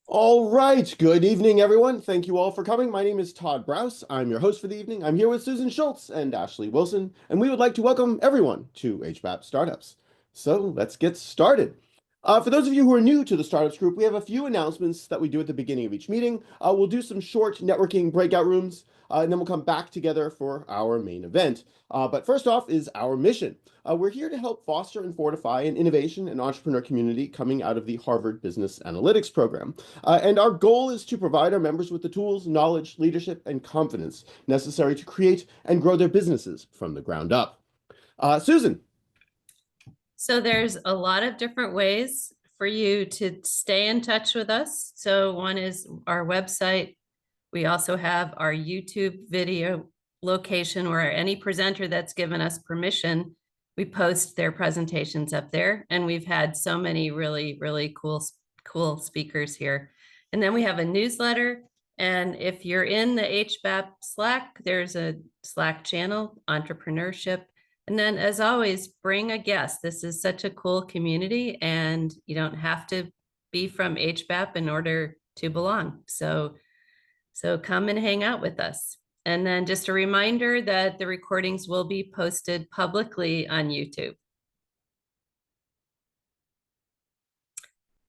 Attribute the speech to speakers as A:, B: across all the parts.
A: All right. Good evening, everyone. Thank you all for coming. My name is Todd Brous. I'm your host for the evening. I'm here with Susan Schultz and Ashley Wilson, and we would like to welcome everyone to HBAP Startups. So let's get started. For those of you who are new to the Startups group, we have a few announcements that we do at the beginning of each meeting. We'll do some short networking breakout rooms, and then we'll come back together for our main event. But first off is our mission. We're here to help foster and fortify an innovation and entrepreneur community coming out of the Harvard Business Analytics program. And our goal is to provide our members with the tools, knowledge, leadership, and confidence necessary to create and grow their businesses from the ground up. Susan.
B: So there's a lot of different ways for you to stay in touch with us. So one is our website. We also have our YouTube video location where any presenter that's given us permission, we post their presentations up there. And we've had so many really cool speakers here. And then we have a newsletter. And if you're in the HBAP Slack, there's a Slack channel, Entrepreneurship. And then, as always, bring a guest. This is such a cool community, and you don't have to be from HBAP in order to belong. So come and hang out with us. And then just a reminder that the recordings will be posted publicly on YouTube.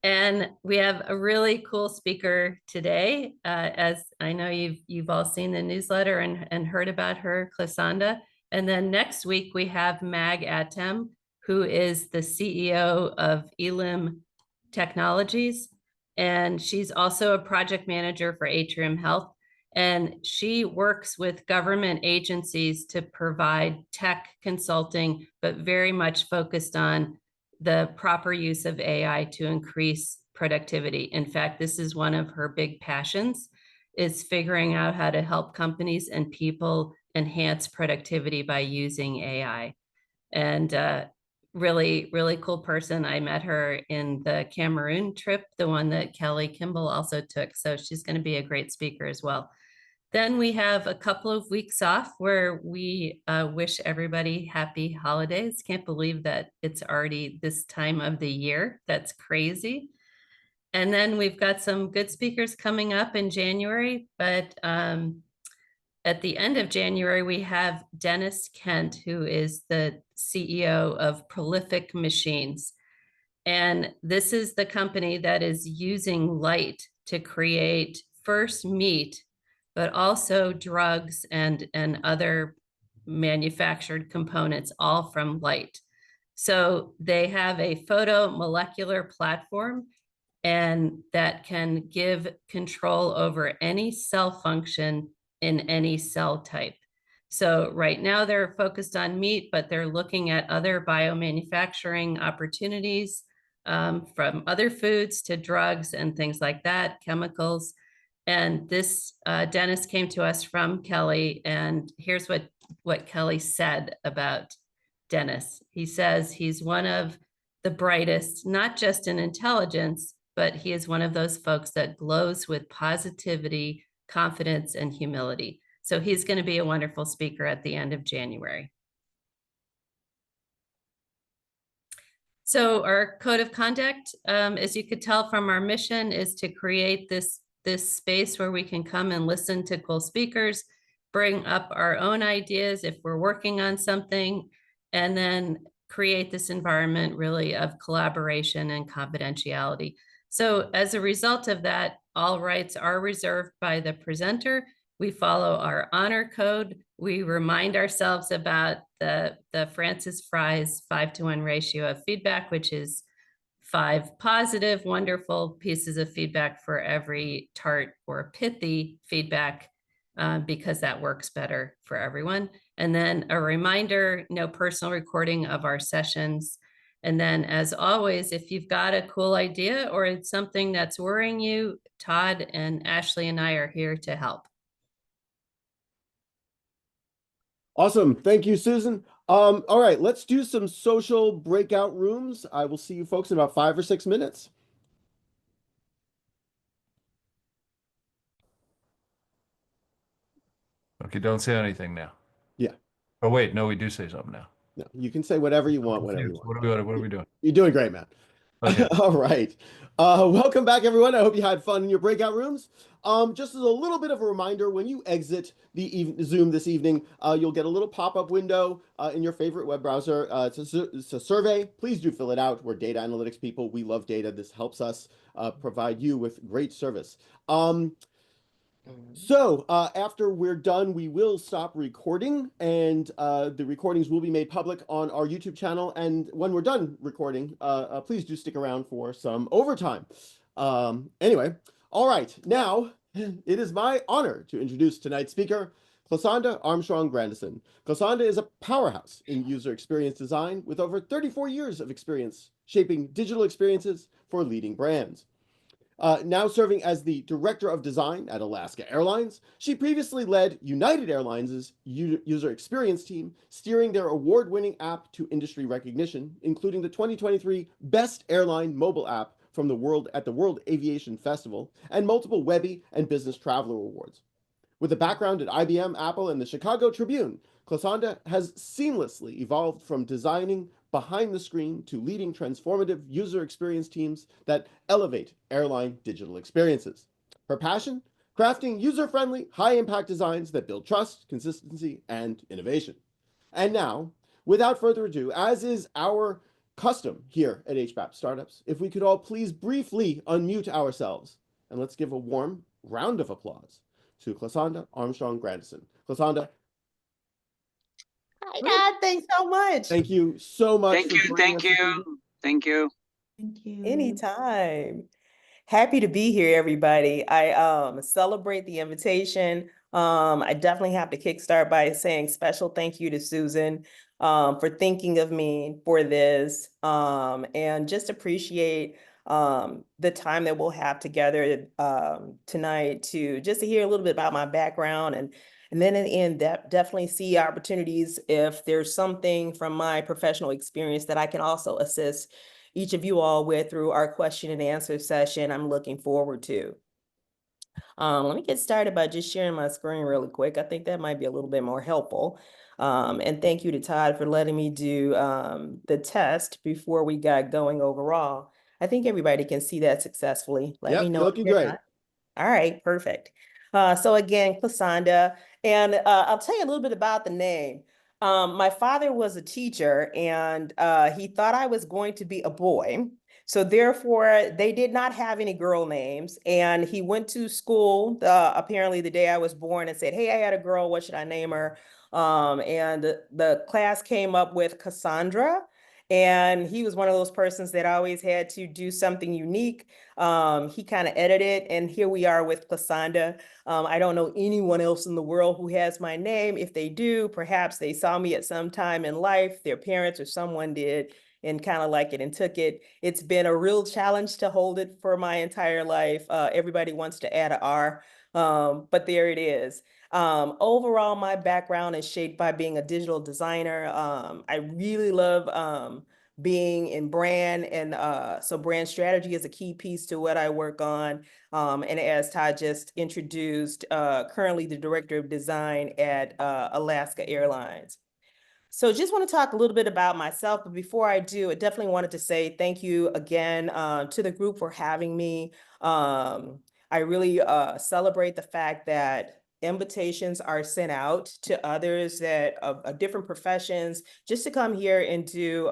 B: And we have a really cool speaker today. As I know you've all seen the newsletter and heard about her, Clasonda. And then next week, we have Mag Atem, who is the CEO of Elim Technologies. And she's also a project manager for Atrium Health. And she works with government agencies to provide tech consulting, but very much focused on the proper use of AI to increase productivity. In fact, this is one of her big passions, is figuring out how to help companies and people enhance productivity by using AI. And really cool person. I met her in the Cameroon trip, the one that Kelly Kimball also took. So she's going to be a great speaker as well. Then we have a couple of weeks off where we wish everybody happy holidays. Can't believe that it's already this time of the year. That's crazy. And then we've got some good speakers coming up in January, but at the end of January, we have Dennis Kent, who is the CEO of Prolific Machines. And this is the company that is using light to create first meat, but also drugs and other manufactured components, all from light. So they have a photomolecular platform and that can give control over any cell function in any cell type. So right now they're focused on meat, but they're looking at other biomanufacturing opportunities, from other foods to drugs and things like that, chemicals. And this Dennis came to us from Kelly, and here's what Kelly said about Dennis. He says he's one of the brightest, not just in intelligence, but he is one of those folks that glows with positivity, confidence, and humility. So he's going to be a wonderful speaker at the end of January. So our code of conduct, as you could tell from our mission, is to create this space where we can come and listen to cool speakers, bring up our own ideas if we're working on something, and then create this environment really of collaboration and confidentiality. So as a result of that, all rights are reserved by the presenter. We follow our honor code. We remind ourselves about the Francis Fry's 5-to-1 ratio of feedback, which is 5 positive, wonderful pieces of feedback for every tart or pithy feedback, because that works better for everyone. And then a reminder, no personal recording of our sessions. And then, as always, if you've got a cool idea or it's something that's worrying you, Todd and Ashley and I are here to help.
A: Awesome. Thank you, Susan. All right, let's do some social breakout rooms. I will see you folks in about 5 or 6 minutes.
C: Okay, don't say anything now.
A: Yeah.
C: Oh, wait, no, we do say something now.
A: No, you can say whatever you want, whatever you want.
C: What are we doing?
A: You're doing great, man.
C: Okay.
A: All right. Welcome back, everyone. I hope you had fun in your breakout rooms. Just as a little bit of a reminder, when you exit the Zoom this evening, you'll get a little pop-up window in your favorite web browser. It's a survey. Please do fill it out. We're data analytics people. We love data. This helps us provide you with great service. So after we're done, we will stop recording, and the recordings will be made public on our YouTube channel. And when we're done recording, please do stick around for some overtime. Anyway, all right, now it is my honor to introduce tonight's speaker, Clasonda Armstrong-Grandison. Clasonda is a powerhouse in user experience design with over 34 years of experience shaping digital experiences for leading brands. Now serving as the Director of Design at Alaska Airlines, she previously led United Airlines' user experience team, steering their award-winning app to industry recognition, including the 2023 Best Airline Mobile App from the World Aviation Festival, and multiple Webby and Business Traveler Awards. With a background at IBM, Apple, and the Chicago Tribune, Clasonda has seamlessly evolved from designing behind the screen to leading transformative user experience teams that elevate airline digital experiences. Her passion? Crafting user-friendly, high-impact designs that build trust, consistency, and innovation. And now, without further ado, as is our custom here at HBAP Startups, if we could all please briefly unmute ourselves, and let's give a warm round of applause to Clasonda Armstrong-Grandison. Clasonda.
D: Hi, Dad. Thanks so much.
A: Thank you so much
E: Thank
A: for
E: you,
A: joining
E: thank
A: us this
E: you,
A: evening.
E: thank you.
D: Thank you.
F: Anytime. Happy to be here, everybody. I celebrate the invitation. I definitely have to kickstart by saying special thank you to Susan for thinking of me for this, and just appreciate the time that we'll have together tonight to hear a little bit about my background, and then in the end, definitely see opportunities if there's something from my professional experience that I can also assist each of you all with through our question and answer session. I'm looking forward to. Let me get started by just sharing my screen really quick. I think that might be a little bit more helpful. And thank you to Todd for letting me do the test before we got going overall. I think everybody can see that successfully. Let me know.
A: You're looking great.
F: All right, perfect. So again, Clasonda, and I'll tell you a little bit about the name. My father was a teacher, and he thought I was going to be a boy. So therefore, they did not have any girl names. And he went to school apparently the day I was born and said, "Hey, I had a girl. What should I name her?" And the class came up with Cassandra. And he was one of those persons that always had to do something unique. He kind of edited, and here we are with Clasonda. I don't know anyone else in the world who has my name. If they do, perhaps they saw me at some time in life, their parents or someone did, and kind of like it and took it. It's been a real challenge to hold it for my entire life. Everybody wants to add an R, but there it is. Overall, my background is shaped by being a digital designer. I really love being in brand, and so brand strategy is a key piece to what I work on. And as Todd just introduced, currently the Director of Design at Alaska Airlines. So just want to talk a little bit about myself, but before I do, I definitely wanted to say thank you again to the group for having me. I really celebrate the fact that invitations are sent out to others that of different professions just to come here and do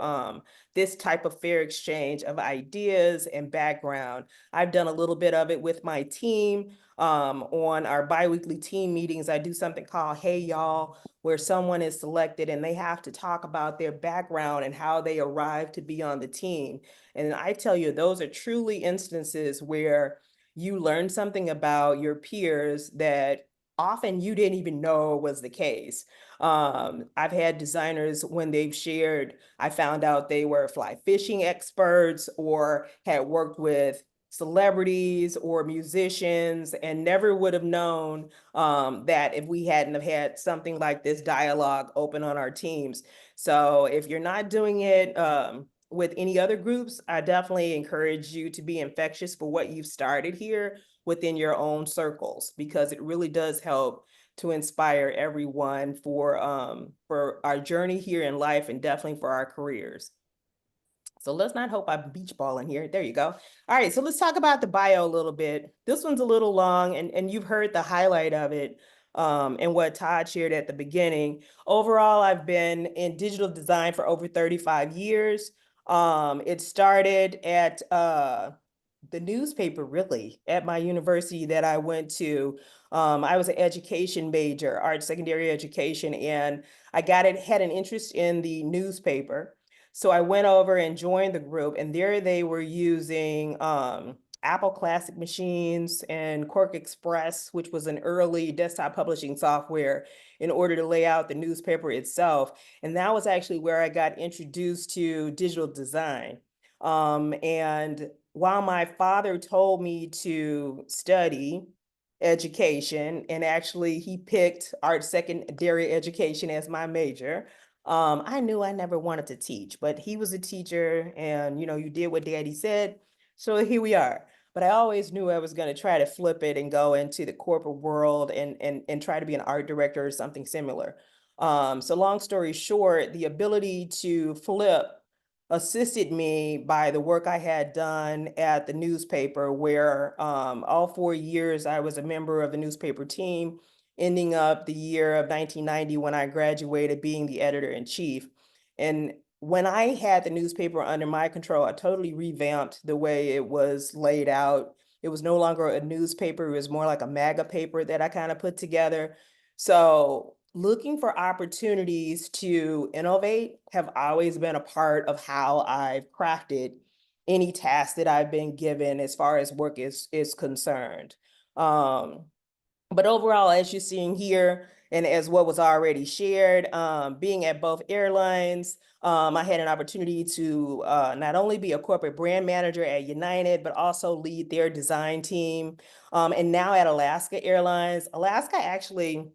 F: this type of fair exchange of ideas and background. I've done a little bit of it with my team. On our biweekly team meetings, I do something called Hey Y'all, where someone is selected and they have to talk about their background and how they arrived to be on the team. And I tell you, those are truly instances where you learn something about your peers that often you didn't even know was the case. I've had designers, when they've shared, I found out they were fly fishing experts or had worked with celebrities or musicians, and never would have known that if we hadn't have had something like this dialogue open on our teams. So if you're not doing it with any other groups, I definitely encourage you to be infectious for what you've started here within your own circles, because it really does help to inspire everyone for our journey here in life, and definitely for our careers. So let's not hope I'm beach balling here. There you go. All right, so let's talk about the bio a little bit. This one's a little long, and you've heard the highlight of it and what Todd shared at the beginning. Overall, I've been in digital design for over 35 years. It started at the newspaper, really, at my university that I went to. I was an education major, art secondary education, and I had an interest in the newspaper. So I went over and joined the group, and there they were using Apple Classic machines and Quark Express, which was an early desktop publishing software, in order to lay out the newspaper itself. And that was actually where I got introduced to digital design. And while my father told me to study education, and actually he picked art secondary education as my major, I knew I never wanted to teach, but he was a teacher, and you did what daddy said. So here we are. But I always knew I was going to try to flip it and go into the corporate world and try to be an art director or something similar. So long story short, the ability to flip assisted me by the work I had done at the newspaper, where all 4 years I was a member of the newspaper team, ending up the year of 1990 when I graduated being the editor-in-chief. And when I had the newspaper under my control, I totally revamped the way it was laid out. It was no longer a newspaper, it was more like a MAGA paper that I kind of put together. So looking for opportunities to innovate have always been a part of how I've crafted any task that I've been given as far as work is concerned. But overall, as you're seeing here, and as what was already shared, being at both airlines, I had an opportunity to not only be a corporate brand manager at United, but also lead their design team. And now at Alaska Airlines, Alaska actually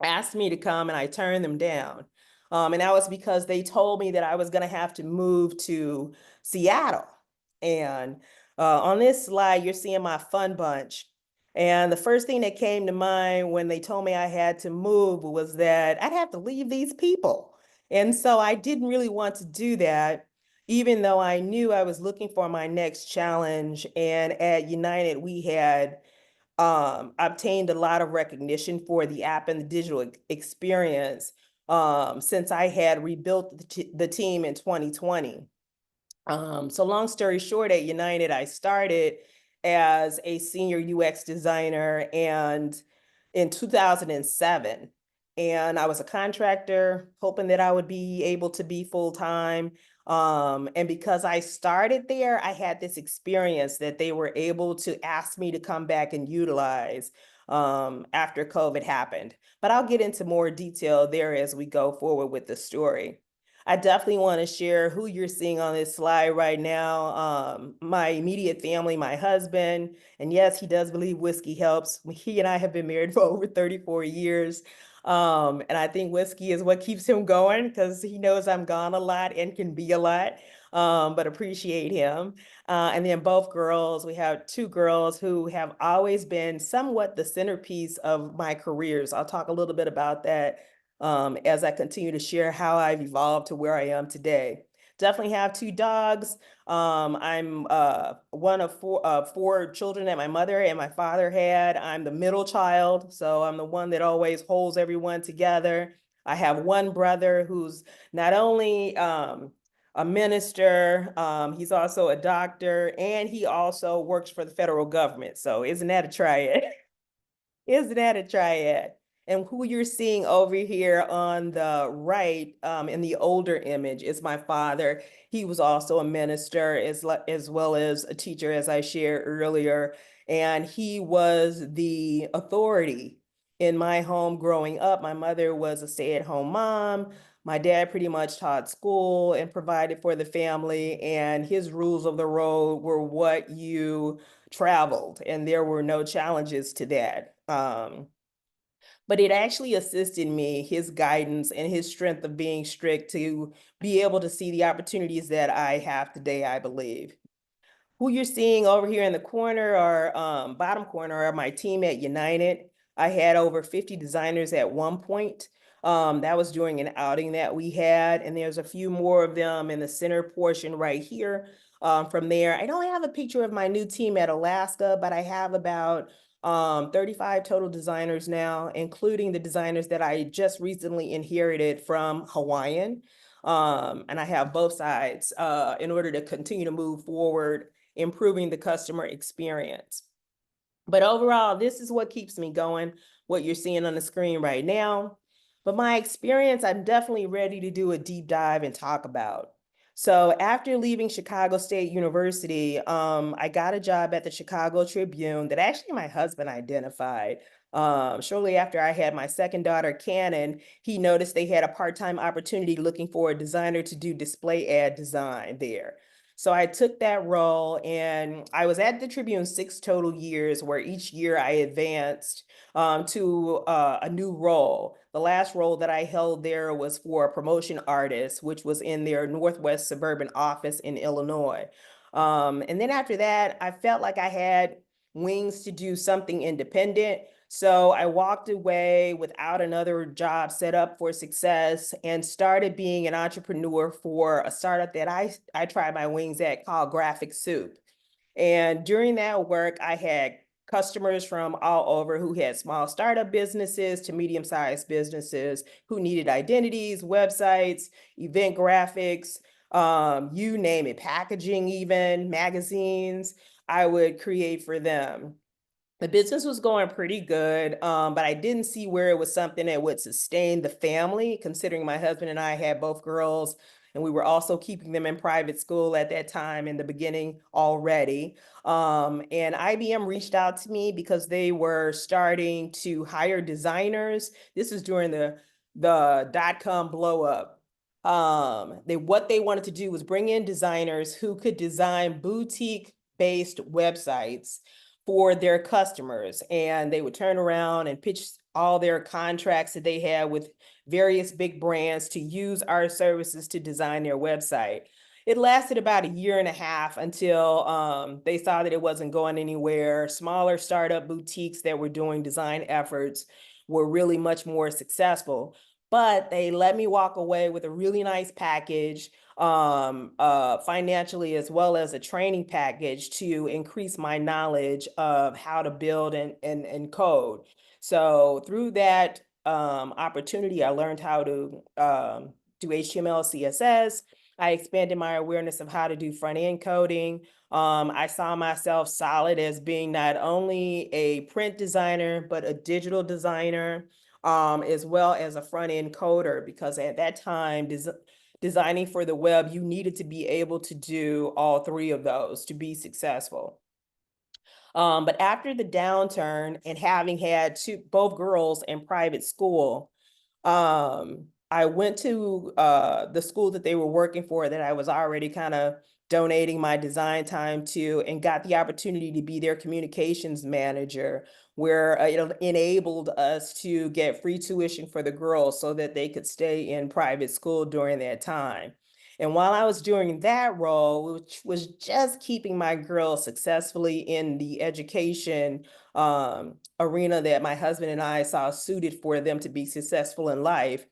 F: asked me to come, and I turned them down. And that was because they told me that I was going to have to move to Seattle. And on this slide, you're seeing my fun bunch. And the first thing that came to mind when they told me I had to move was that I'd have to leave these people. And so I didn't really want to do that, even though I knew I was looking for my next challenge. And at United, we had obtained a lot of recognition for the app and the digital experience since I had rebuilt the team in 2020. So long story short, at United, I started as a senior UX designer and in 2007. And I was a contractor, hoping that I would be able to be full-time. And because I started there, I had this experience that they were able to ask me to come back and utilize after COVID happened. But I'll get into more detail there as we go forward with the story. I definitely want to share who you're seeing on this slide right now. My immediate family, my husband, and yes, he does believe whiskey helps. He and I have been married for over 34 years. And I think whiskey is what keeps him going because he knows I'm gone a lot and can be a lot, but appreciate him. And then both girls, we have 2 girls who have always been somewhat the centerpiece of my careers. I'll talk a little bit about that as I continue to share how I've evolved to where I am today. Definitely have 2 dogs. I'm one of 4 children that my mother and my father had. I'm the middle child, so I'm the one that always holds everyone together. I have 1 brother who's not only a minister, he's also a doctor, and he also works for the federal government. So isn't that a triad? Isn't that a triad? And who you're seeing over here on the right in the older image is my father. He was also a minister as well as a teacher, as I shared earlier. And he was the authority in my home growing up. My mother was a stay-at-home mom. My dad pretty much taught school and provided for the family. And his rules of the road were what you traveled. And there were no challenges to that. But it actually assisted me, his guidance and his strength of being strict, to be able to see the opportunities that I have today, I believe. Who you're seeing over here in the corner or bottom corner are my team at United. I had over 50 designers at one point. That was during an outing that we had, and there's a few more of them in the center portion right here. From there, I don't have a picture of my new team at Alaska, but I have about 35 total designers now, including the designers that I just recently inherited from Hawaiian. And I have both sides in order to continue to move forward, improving the customer experience. But overall, this is what keeps me going, what you're seeing on the screen right now. But my experience, I'm definitely ready to do a deep dive and talk about. So after leaving Chicago State University, I got a job at the Chicago Tribune that actually my husband identified. Shortly after I had my second daughter, Cannon, he noticed they had a part-time opportunity looking for a designer to do display ad design there. So I took that role, and I was at the Tribune 6 total years, where each year I advanced to a new role. The last role that I held there was for a promotion artist, which was in their Northwest suburban office in Illinois. And then after that, I felt like I had wings to do something independent. So I walked away without another job set up for success and started being an entrepreneur for a startup that I tried my wings at called Graphic Soup. And during that work, I had customers from all over who had small startup businesses to medium-sized businesses who needed identities, websites, event graphics, you name it, packaging even, magazines, I would create for them. The business was going pretty good, but I didn't see where it was something that would sustain the family, considering my husband and I had both girls, and we were also keeping them in private school at that time in the beginning already. And IBM reached out to me because they were starting to hire designers. This is during the dot-com blow up. What they wanted to do was bring in designers who could design boutique-based websites for their customers, and they would turn around and pitch all their contracts that they had with various big brands to use our services to design their website. It lasted about 1.5 years until they saw that it wasn't going anywhere. Smaller startup boutiques that were doing design efforts were really much more successful, but they let me walk away with a really nice package, financially, as well as a training package to increase my knowledge of how to build and code. So through that opportunity, I learned how to do HTML, CSS. I expanded my awareness of how to do front-end coding. I saw myself solid as being not only a print designer, but a digital designer, as well as a front-end coder, because at that time, designing for the web, you needed to be able to do all three of those to be successful. But after the downturn and having had both girls in private school, I went to the school that they were working for that I was already kind of donating my design time to, and got the opportunity to be their communications manager, where it enabled us to get free tuition for the girls so that they could stay in private school during that time. And while I was doing that role, which was just keeping my girls successfully in the education arena that my husband and I saw suited for them to be successful in life,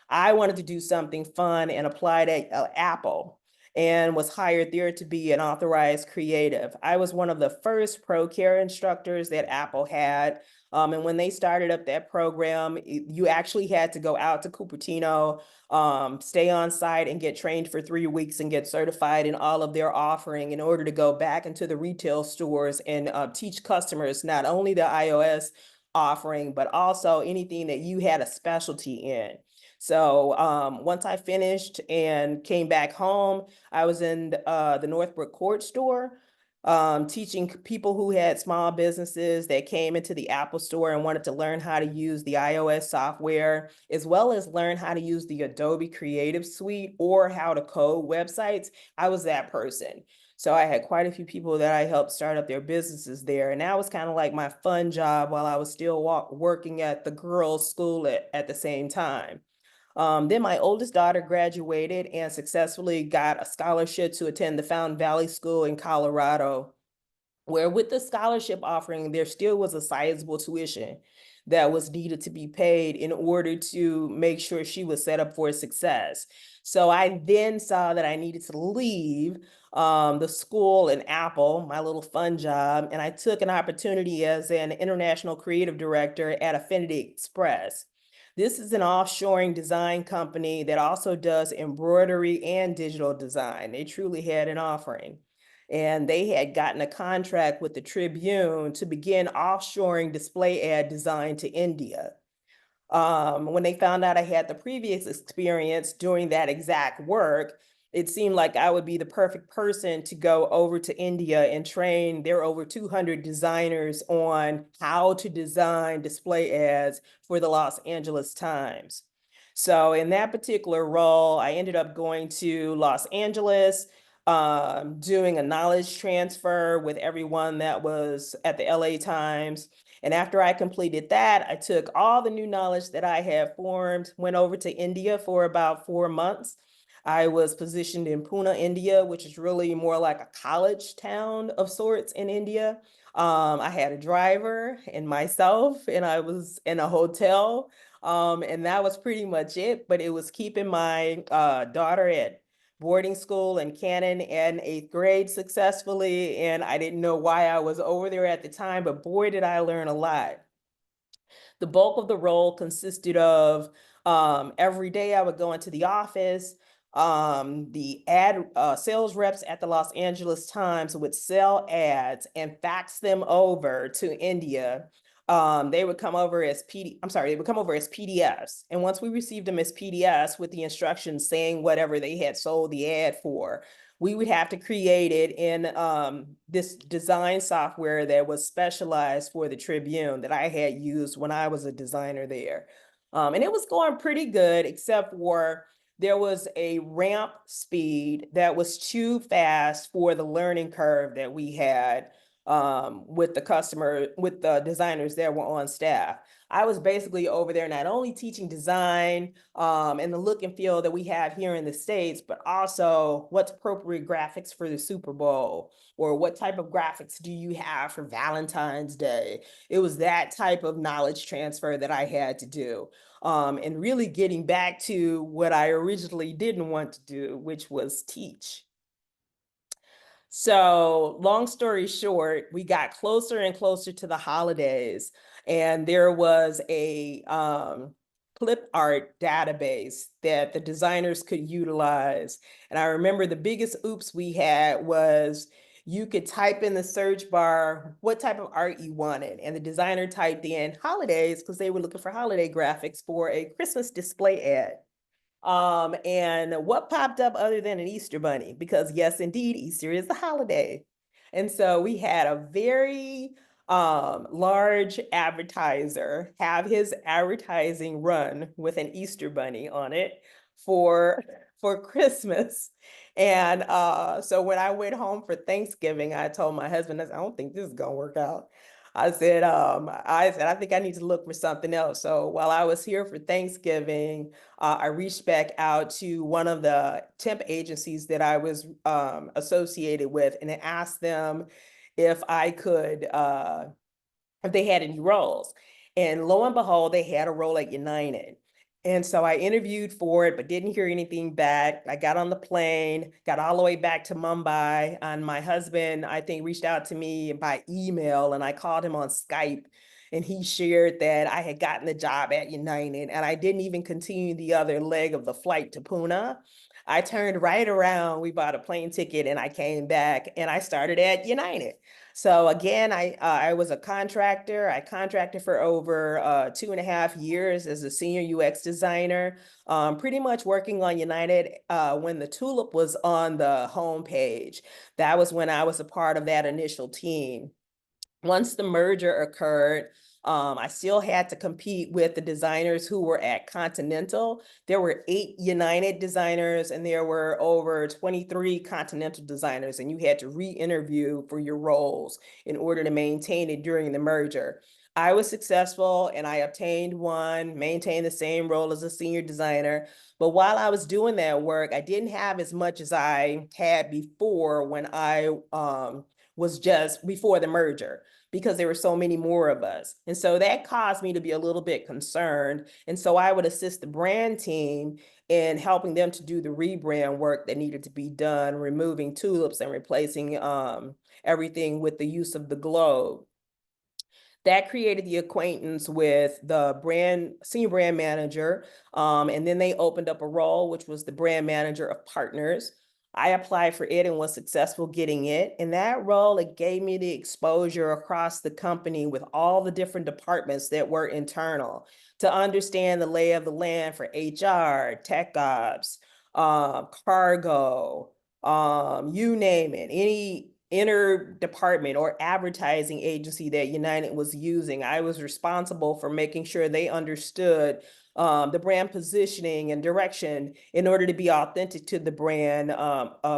F: I wanted to do something fun and applied at Apple, and was hired there to be an authorized creative. I was one of the first ProCare instructors that Apple had. And when they started up that program, you actually had to go out to Cupertino, stay on site and get trained for 3 weeks and get certified in all of their offering in order to go back into the retail stores and teach customers not only the iOS offering, but also anything that you had a specialty in. So once I finished and came back home, I was in the Northbrook Court store, teaching people who had small businesses that came into the Apple store and wanted to learn how to use the iOS software, as well as learn how to use the Adobe Creative Suite or how to code websites. I was that person. So I had quite a few people that I helped start up their businesses there. And that was kind of like my fun job while I was still working at the girls' school at the same time. Then my oldest daughter graduated and successfully got a scholarship to attend the Fountain Valley School in Colorado, where with the scholarship offering, there still was a sizable tuition. that was needed to be paid in order to make sure she was set up for success. So I then saw that I needed to leave the school in Apple, my little fun job, and I took an opportunity as an international creative director at Affinity Express. This is an offshoring design company that also does embroidery and digital design. They truly had an offering. And they had gotten a contract with the Tribune to begin offshoring display ad design to India. When they found out I had the previous experience doing that exact work, it seemed like I would be the perfect person to go over to India and train their over 200 designers on how to design display ads for the Los Angeles Times. So in that particular role, I ended up going to Los Angeles, doing a knowledge transfer with everyone that was at the LA Times. And after I completed that, I took all the new knowledge that I had formed, went over to India for about 4 months. I was positioned in Pune, India, which is really more like a college town of sorts in India. I had a driver and myself, and I was in a hotel. And that was pretty much it, but it was keeping my daughter at boarding school in Canton in 8th grade successfully. And I didn't know why I was over there at the time, but boy, did I learn a lot. The bulk of the role consisted of every day I would go into the office. The ad sales reps at the Los Angeles Times would sell ads and fax them over to India. They would come over as PDFs. And once we received them as PDFs with the instructions saying whatever they had sold the ad for, we would have to create it in this design software that was specialized for the Tribune that I had used when I was a designer there. And it was going pretty good, except for there was a ramp speed that was too fast for the learning curve that we had with the designers that were on staff. I was basically over there not only teaching design and the look and feel that we have here in the States, but also what's appropriate graphics for the Super Bowl, or what type of graphics do you have for Valentine's Day? It was that type of knowledge transfer that I had to do. And really getting back to what I originally didn't want to do, which was teach. So long story short, we got closer and closer to the holidays, and there was a clip art database that the designers could utilize. And I remember the biggest oops we had was you could type in the search bar what type of art you wanted, and the designer typed in holidays because they were looking for holiday graphics for a Christmas display ad. And what popped up other than an Easter bunny? Because yes, indeed, Easter is the holiday. And so we had a very large advertiser have his advertising run with an Easter bunny on it for Christmas. And so when I went home for Thanksgiving, I told my husband, I said, I don't think this is gonna work out. I said, I think I need to look for something else. So while I was here for Thanksgiving, I reached back out to one of the temp agencies that I was associated with, and I asked them if I could, if they had any roles. And lo and behold, they had a role at United. And so I interviewed for it, but didn't hear anything back. I got on the plane, got all the way back to Mumbai, and my husband, I think, reached out to me by email, and I called him on Skype, and he shared that I had gotten the job at United, and I didn't even continue the other leg of the flight to Pune. I turned right around, we bought a plane ticket, and I came back, and I started at United. So again, I was a contractor. I contracted for over 2.5 years as a senior UX designer, pretty much working on United when the Tulip was on the homepage. That was when I was a part of that initial team. Once the merger occurred, I still had to compete with the designers who were at Continental. There were 8 United designers and there were over 23 Continental designers, and you had to re-interview for your roles in order to maintain it during the merger. I was successful and I obtained one, maintained the same role as a senior designer. But while I was doing that work, I didn't have as much as I had before when I was just before the merger, because there were so many more of us. And so that caused me to be a little bit concerned. And so I would assist the brand team in helping them to do the rebrand work that needed to be done, removing tulips and replacing everything with the use of the globe. That created the acquaintance with the senior brand manager. And then they opened up a role, which was the brand manager of partners. I applied for it and was successful getting it. In that role, it gave me the exposure across the company with all the different departments that were internal to understand the lay of the land for HR, tech ops, cargo, you name it, any inter-department or advertising agency that United was using. I was responsible for making sure they understood the brand positioning and direction in order to be authentic to the brand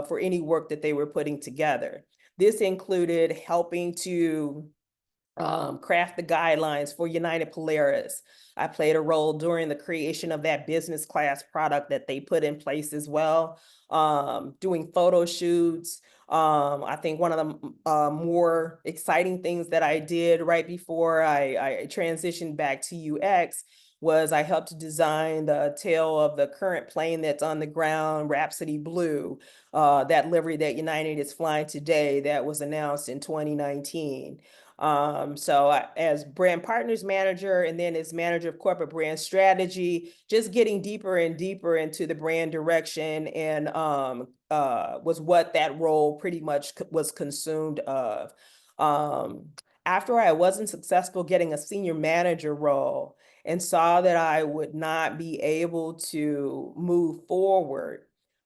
F: for any work that they were putting together. This included helping to craft the guidelines for United Polaris. I played a role during the creation of that business class product that they put in place as well, doing photo shoots. I think one of the more exciting things that I did right before I transitioned back to UX was I helped to design the tail of the current plane that's on the ground, Rhapsody Blue, that livery that United is flying today that was announced in 2019. As brand partners manager and then as manager of corporate brand strategy, just getting deeper and deeper into the brand direction and was what that role pretty much was consumed of. After I wasn't successful getting a senior manager role and saw that I would not be able to move forward,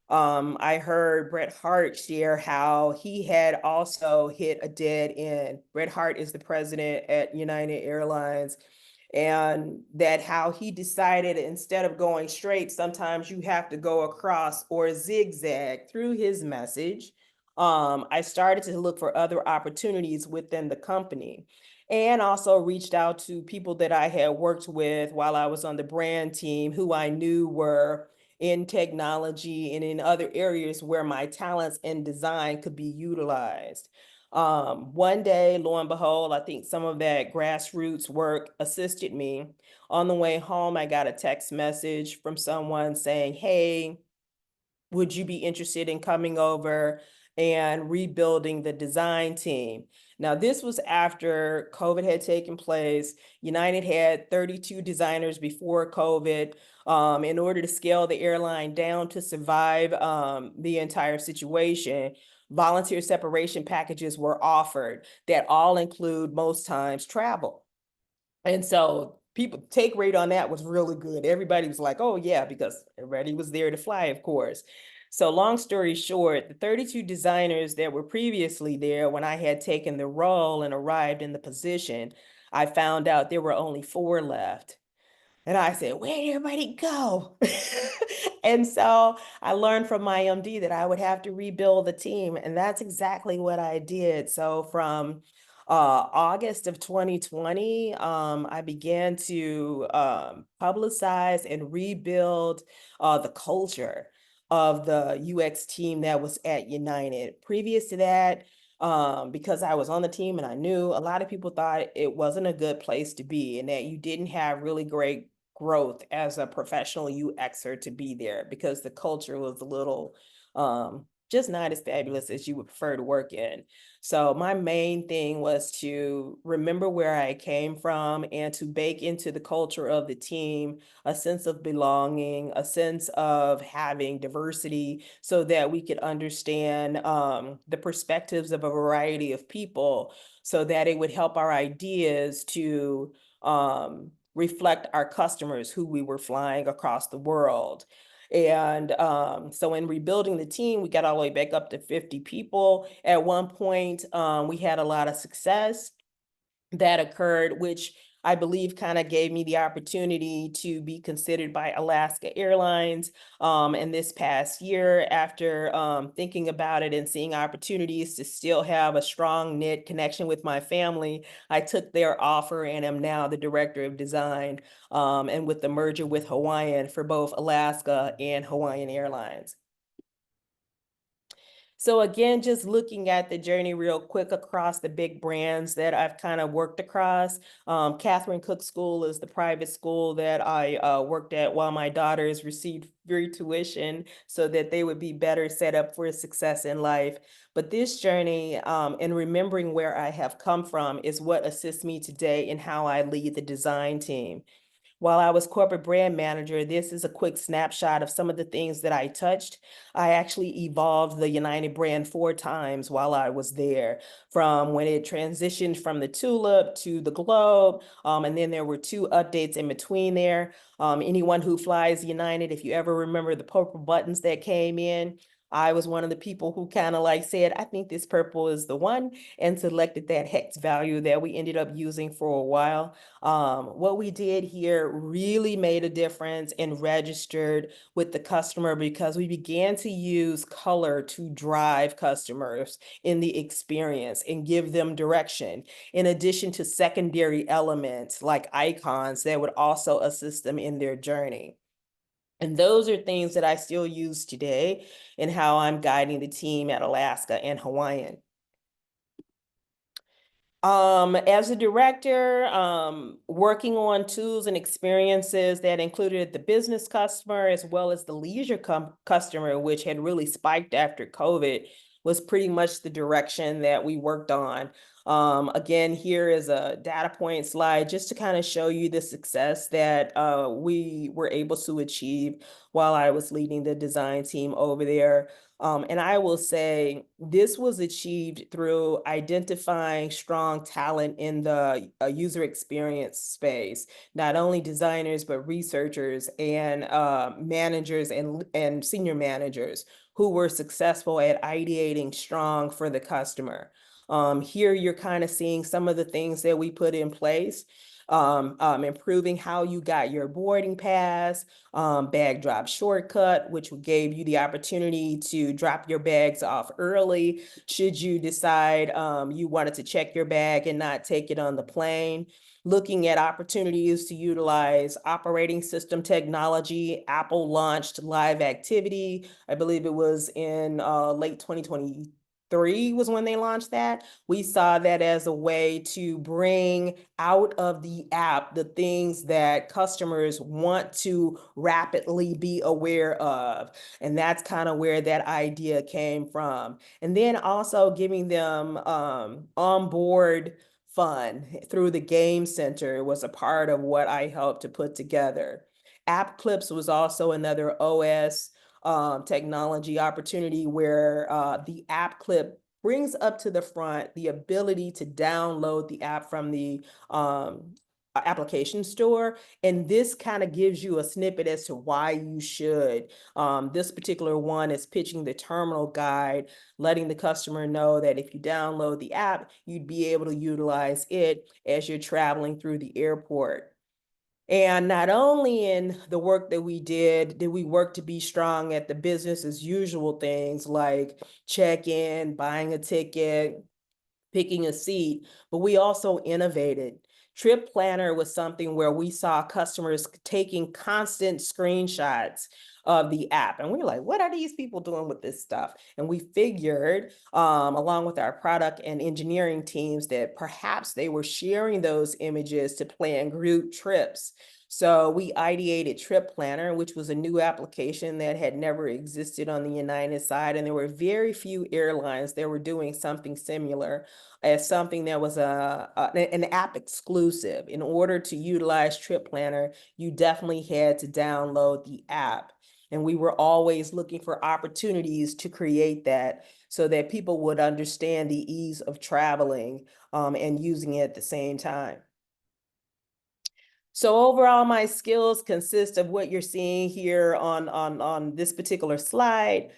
F: I heard Bret Hart share how he had also hit a dead end. Bret Hart is the president at United Airlines, and that how he decided instead of going straight, sometimes you have to go across or zigzag through his message. I started to look for other opportunities within the company and also reached out to people that I had worked with while I was on the brand team who I knew were in technology and in other areas where my talents and design could be utilized. One day, lo and behold, I think some of that grassroots work assisted me. On the way home, I got a text message from someone saying, "Hey, would you be interested in coming over and rebuilding the design team?" Now, this was after COVID had taken place. United had 32 designers before COVID. In order to scale the airline down to survive the entire situation, volunteer separation packages were offered that all include most times travel. And so people take rate on that was really good. Everybody was like, oh yeah, because everybody was there to fly, of course. So long story short, the 32 designers that were previously there when I had taken the role and arrived in the position, I found out there were only 4 left. And I said, where did everybody go? And so I learned from my MD that I would have to rebuild the team. And that's exactly what I did. So from August of 2020, I began to publicize and rebuild the culture of the UX team that was at United. Previous to that, because I was on the team and I knew a lot of people thought it wasn't a good place to be and that you didn't have really great growth as a professional UXer to be there because the culture was a little just not as fabulous as you would prefer to work in. So my main thing was to remember where I came from and to bake into the culture of the team a sense of belonging, a sense of having diversity so that we could understand the perspectives of a variety of people so that it would help our ideas to reflect our customers who we were flying across the world. And so in rebuilding the team, we got all the way back up to 50 people. At one point, we had a lot of success that occurred, which I believe kind of gave me the opportunity to be considered by Alaska Airlines. And this past year, after thinking about it and seeing opportunities to still have a strong knit connection with my family, I took their offer and am now the director of design and with the merger with Hawaiian for both Alaska and Hawaiian Airlines. So again, just looking at the journey real quick across the big brands that I've kind of worked across. Catherine Cook School is the private school that I worked at while my daughters received free tuition so that they would be better set up for success in life. But this journey and remembering where I have come from is what assists me today in how I lead the design team. While I was corporate brand manager, this is a quick snapshot of some of the things that I touched. I actually evolved the United brand 4 times while I was there, from when it transitioned from the tulip to the globe. And then there were 2 updates in between there. Anyone who flies United, if you ever remember the purple buttons that came in, I was one of the people who kind of like said, I think this purple is the one, and selected that hex value that we ended up using for a while. What we did here really made a difference and registered with the customer because we began to use color to drive customers in the experience and give them direction, in addition to secondary elements like icons that would also assist them in their journey. And those are things that I still use today in how I'm guiding the team at Alaska and Hawaiian. As a director, working on tools and experiences that included the business customer as well as the leisure customer, which had really spiked after COVID, was pretty much the direction that we worked on. Again, here is a data point slide just to kind of show you the success that we were able to achieve while I was leading the design team over there. And I will say this was achieved through identifying strong talent in the user experience space, not only designers, but researchers and managers and senior managers who were successful at ideating strong for the customer. Here you're kind of seeing some of the things that we put in place. Improving how you got your boarding pass, bag drop shortcut, which gave you the opportunity to drop your bags off early should you decide you wanted to check your bag and not take it on the plane. Looking at opportunities to utilize operating system technology. Apple launched Live Activity. I believe it was in late 2023 was when they launched that. We saw that as a way to bring out of the app the things that customers want to rapidly be aware of. And that's kind of where that idea came from. And then also giving them onboard fun through the game center was a part of what I helped to put together. App Clips was also another OS technology opportunity where the app clip brings up to the front the ability to download the app from the application store. And this kind of gives you a snippet as to why you should. This particular one is pitching the terminal guide, letting the customer know that if you download the app, you'd be able to utilize it as you're traveling through the airport. And not only in the work that we did we work to be strong at the business as usual things like check-in, buying a ticket, picking a seat, but we also innovated. Trip Planner was something where we saw customers taking constant screenshots of the app. And we were like, what are these people doing with this stuff? And we figured, along with our product and engineering teams, that perhaps they were sharing those images to plan group trips. So we ideated Trip Planner, which was a new application that had never existed on the United side. And there were very few airlines that were doing something similar as something that was an app exclusive. In order to utilize Trip Planner, you definitely had to download the app. And we were always looking for opportunities to create that so that people would understand the ease of traveling and using it at the same time. So overall, my skills consist of what you're seeing here on this particular slide,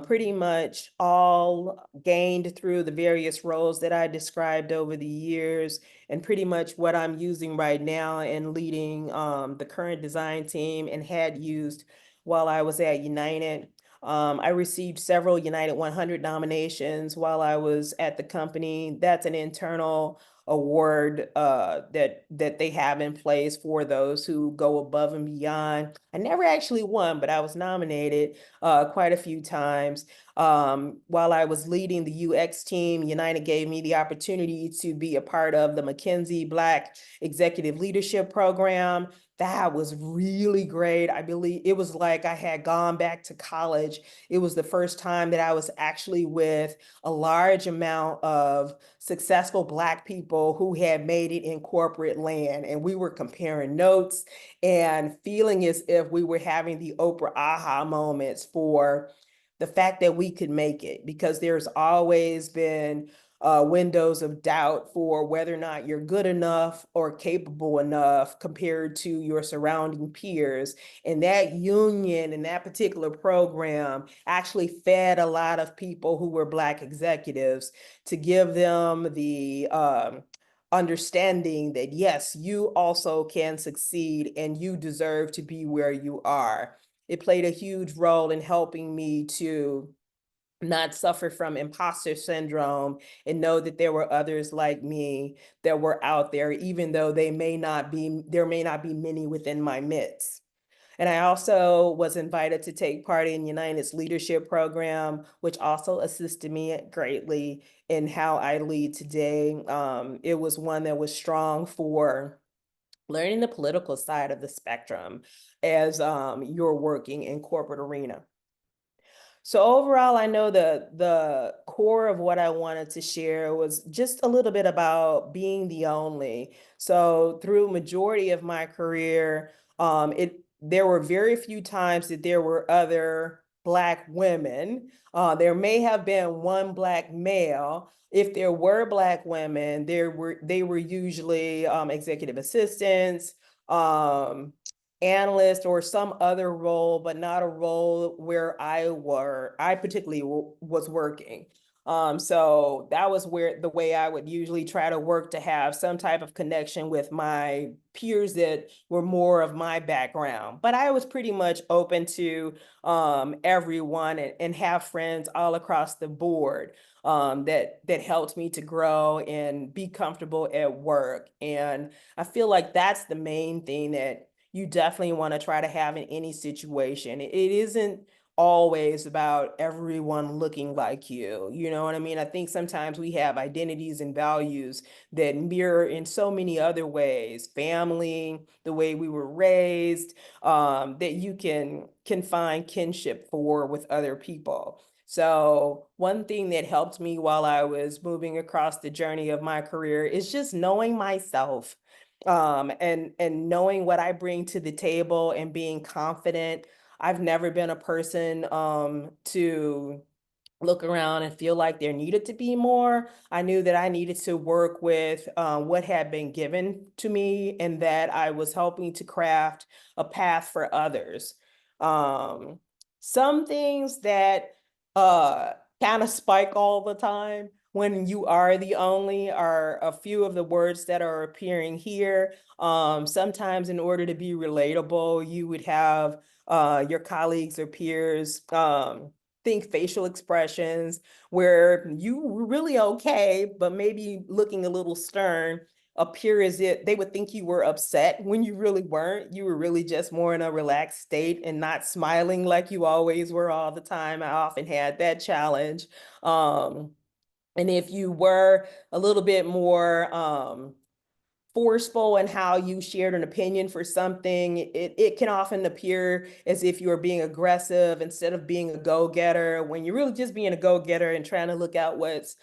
F: pretty much all gained through the various roles that I described over the years, and pretty much what I'm using right now in leading the current design team and had used while I was at United. I received several United 100 nominations while I was at the company. That's an internal award that they have in place for those who go above and beyond. I never actually won, but I was nominated quite a few times. While I was leading the UX team, United gave me the opportunity to be a part of the McKinsey Black Executive Leadership Program. That was really great. I believe it was like I had gone back to college. It was the first time that I was actually with a large amount of successful Black people who had made it in corporate land. And we were comparing notes and feeling as if we were having the Oprah aha moments for the fact that we could make it, because there's always been windows of doubt for whether or not you're good enough or capable enough compared to your surrounding peers. And that union and that particular program actually fed a lot of people who were Black executives to give them the understanding that, yes, you also can succeed and you deserve to be where you are. It played a huge role in helping me to not suffer from imposter syndrome and know that there were others like me that were out there, even though there may not be many within my midst. And I also was invited to take part in United's leadership program, which also assisted me greatly in how I lead today. It was one that was strong for learning the political side of the spectrum as you're working in corporate arena. So overall, I know the core of what I wanted to share was just a little bit about being the only. So through majority of my career, there were very few times that there were other Black women. There may have been one Black male. If there were Black women, they were usually executive assistants, analyst or some other role, but not a role where I particularly was working. So that was where the way I would usually try to work to have some type of connection with my peers that were more of my background. But I was pretty much open to everyone and have friends all across the board that helped me to grow and be comfortable at work. And I feel like that's the main thing that you definitely want to try to have in any situation. It isn't always about everyone looking like you. You know what I mean? I think sometimes we have identities and values that mirror in so many other ways, family, the way we were raised, that you can find kinship for with other people. So one thing that helped me while I was moving across the journey of my career is just knowing myself, and knowing what I bring to the table and being confident. I've never been a person to look around and feel like there needed to be more. I knew that I needed to work with what had been given to me and that I was helping to craft a path for others. Some things that kind of spike all the time when you are the only are a few of the words that are appearing here. Sometimes in order to be relatable, you would have your colleagues or peers think facial expressions where you were really okay, but maybe looking a little stern, appear as if they would think you were upset when you really weren't. You were really just more in a relaxed state and not smiling like you always were all the time. I often had that challenge. And if you were a little bit more forceful in how you shared an opinion for something, it can often appear as if you're being aggressive instead of being a go-getter, when you're really just being a go-getter and trying to look out what's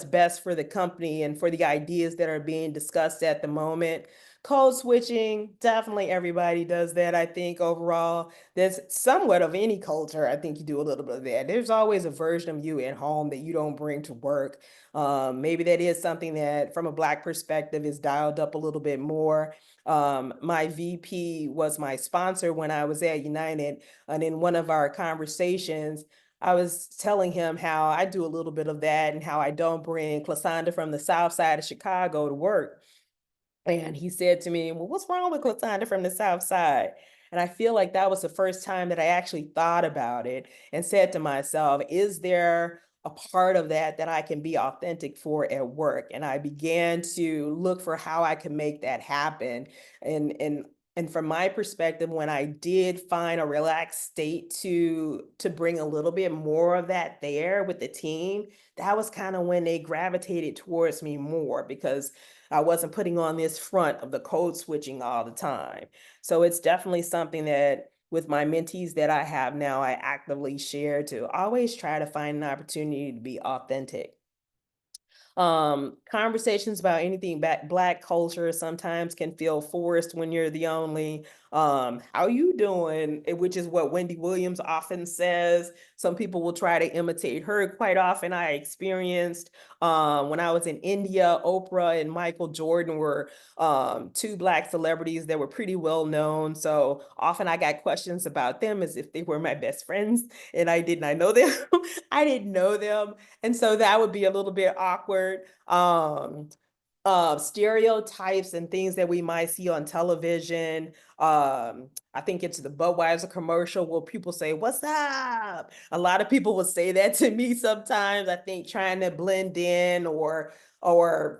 F: best for the company and for the ideas that are being discussed at the moment. Code switching, definitely everybody does that. I think overall, there's somewhat of any culture. I think you do a little bit of that. There's always a version of you at home that you don't bring to work. Maybe that is something that from a Black perspective is dialed up a little bit more. My VP was my sponsor when I was at United, and in one of our conversations, I was telling him how I do a little bit of that and how I don't bring Clasonda from the South Side of Chicago to work. And he said to me, well, what's wrong with Clasonda from the South Side? And I feel like that was the first time that I actually thought about it and said to myself, is there a part of that I can be authentic for at work. And I began to look for how I could make that happen. And from my perspective, when I did find a relaxed state to bring a little bit more of that there with the team, that was kind of when they gravitated towards me more, because I wasn't putting on this front of the code switching all the time. So it's definitely something that with my mentees that I have now, I actively share to always try to find an opportunity to be authentic. Conversations about anything Black culture sometimes can feel forced when you're the only. How you doing? Which is what Wendy Williams often says. Some people will try to imitate her. Quite often I experienced when I was in India, Oprah and Michael Jordan were two Black celebrities that were pretty well known. So often I got questions about them as if they were my best friends, and I did not know them. I didn't know them. And so that would be a little bit awkward. Stereotypes and things that we might see on television. I think it's the Budweiser commercial where people say, "What's up?" A lot of people would say that to me sometimes, I think trying to blend in or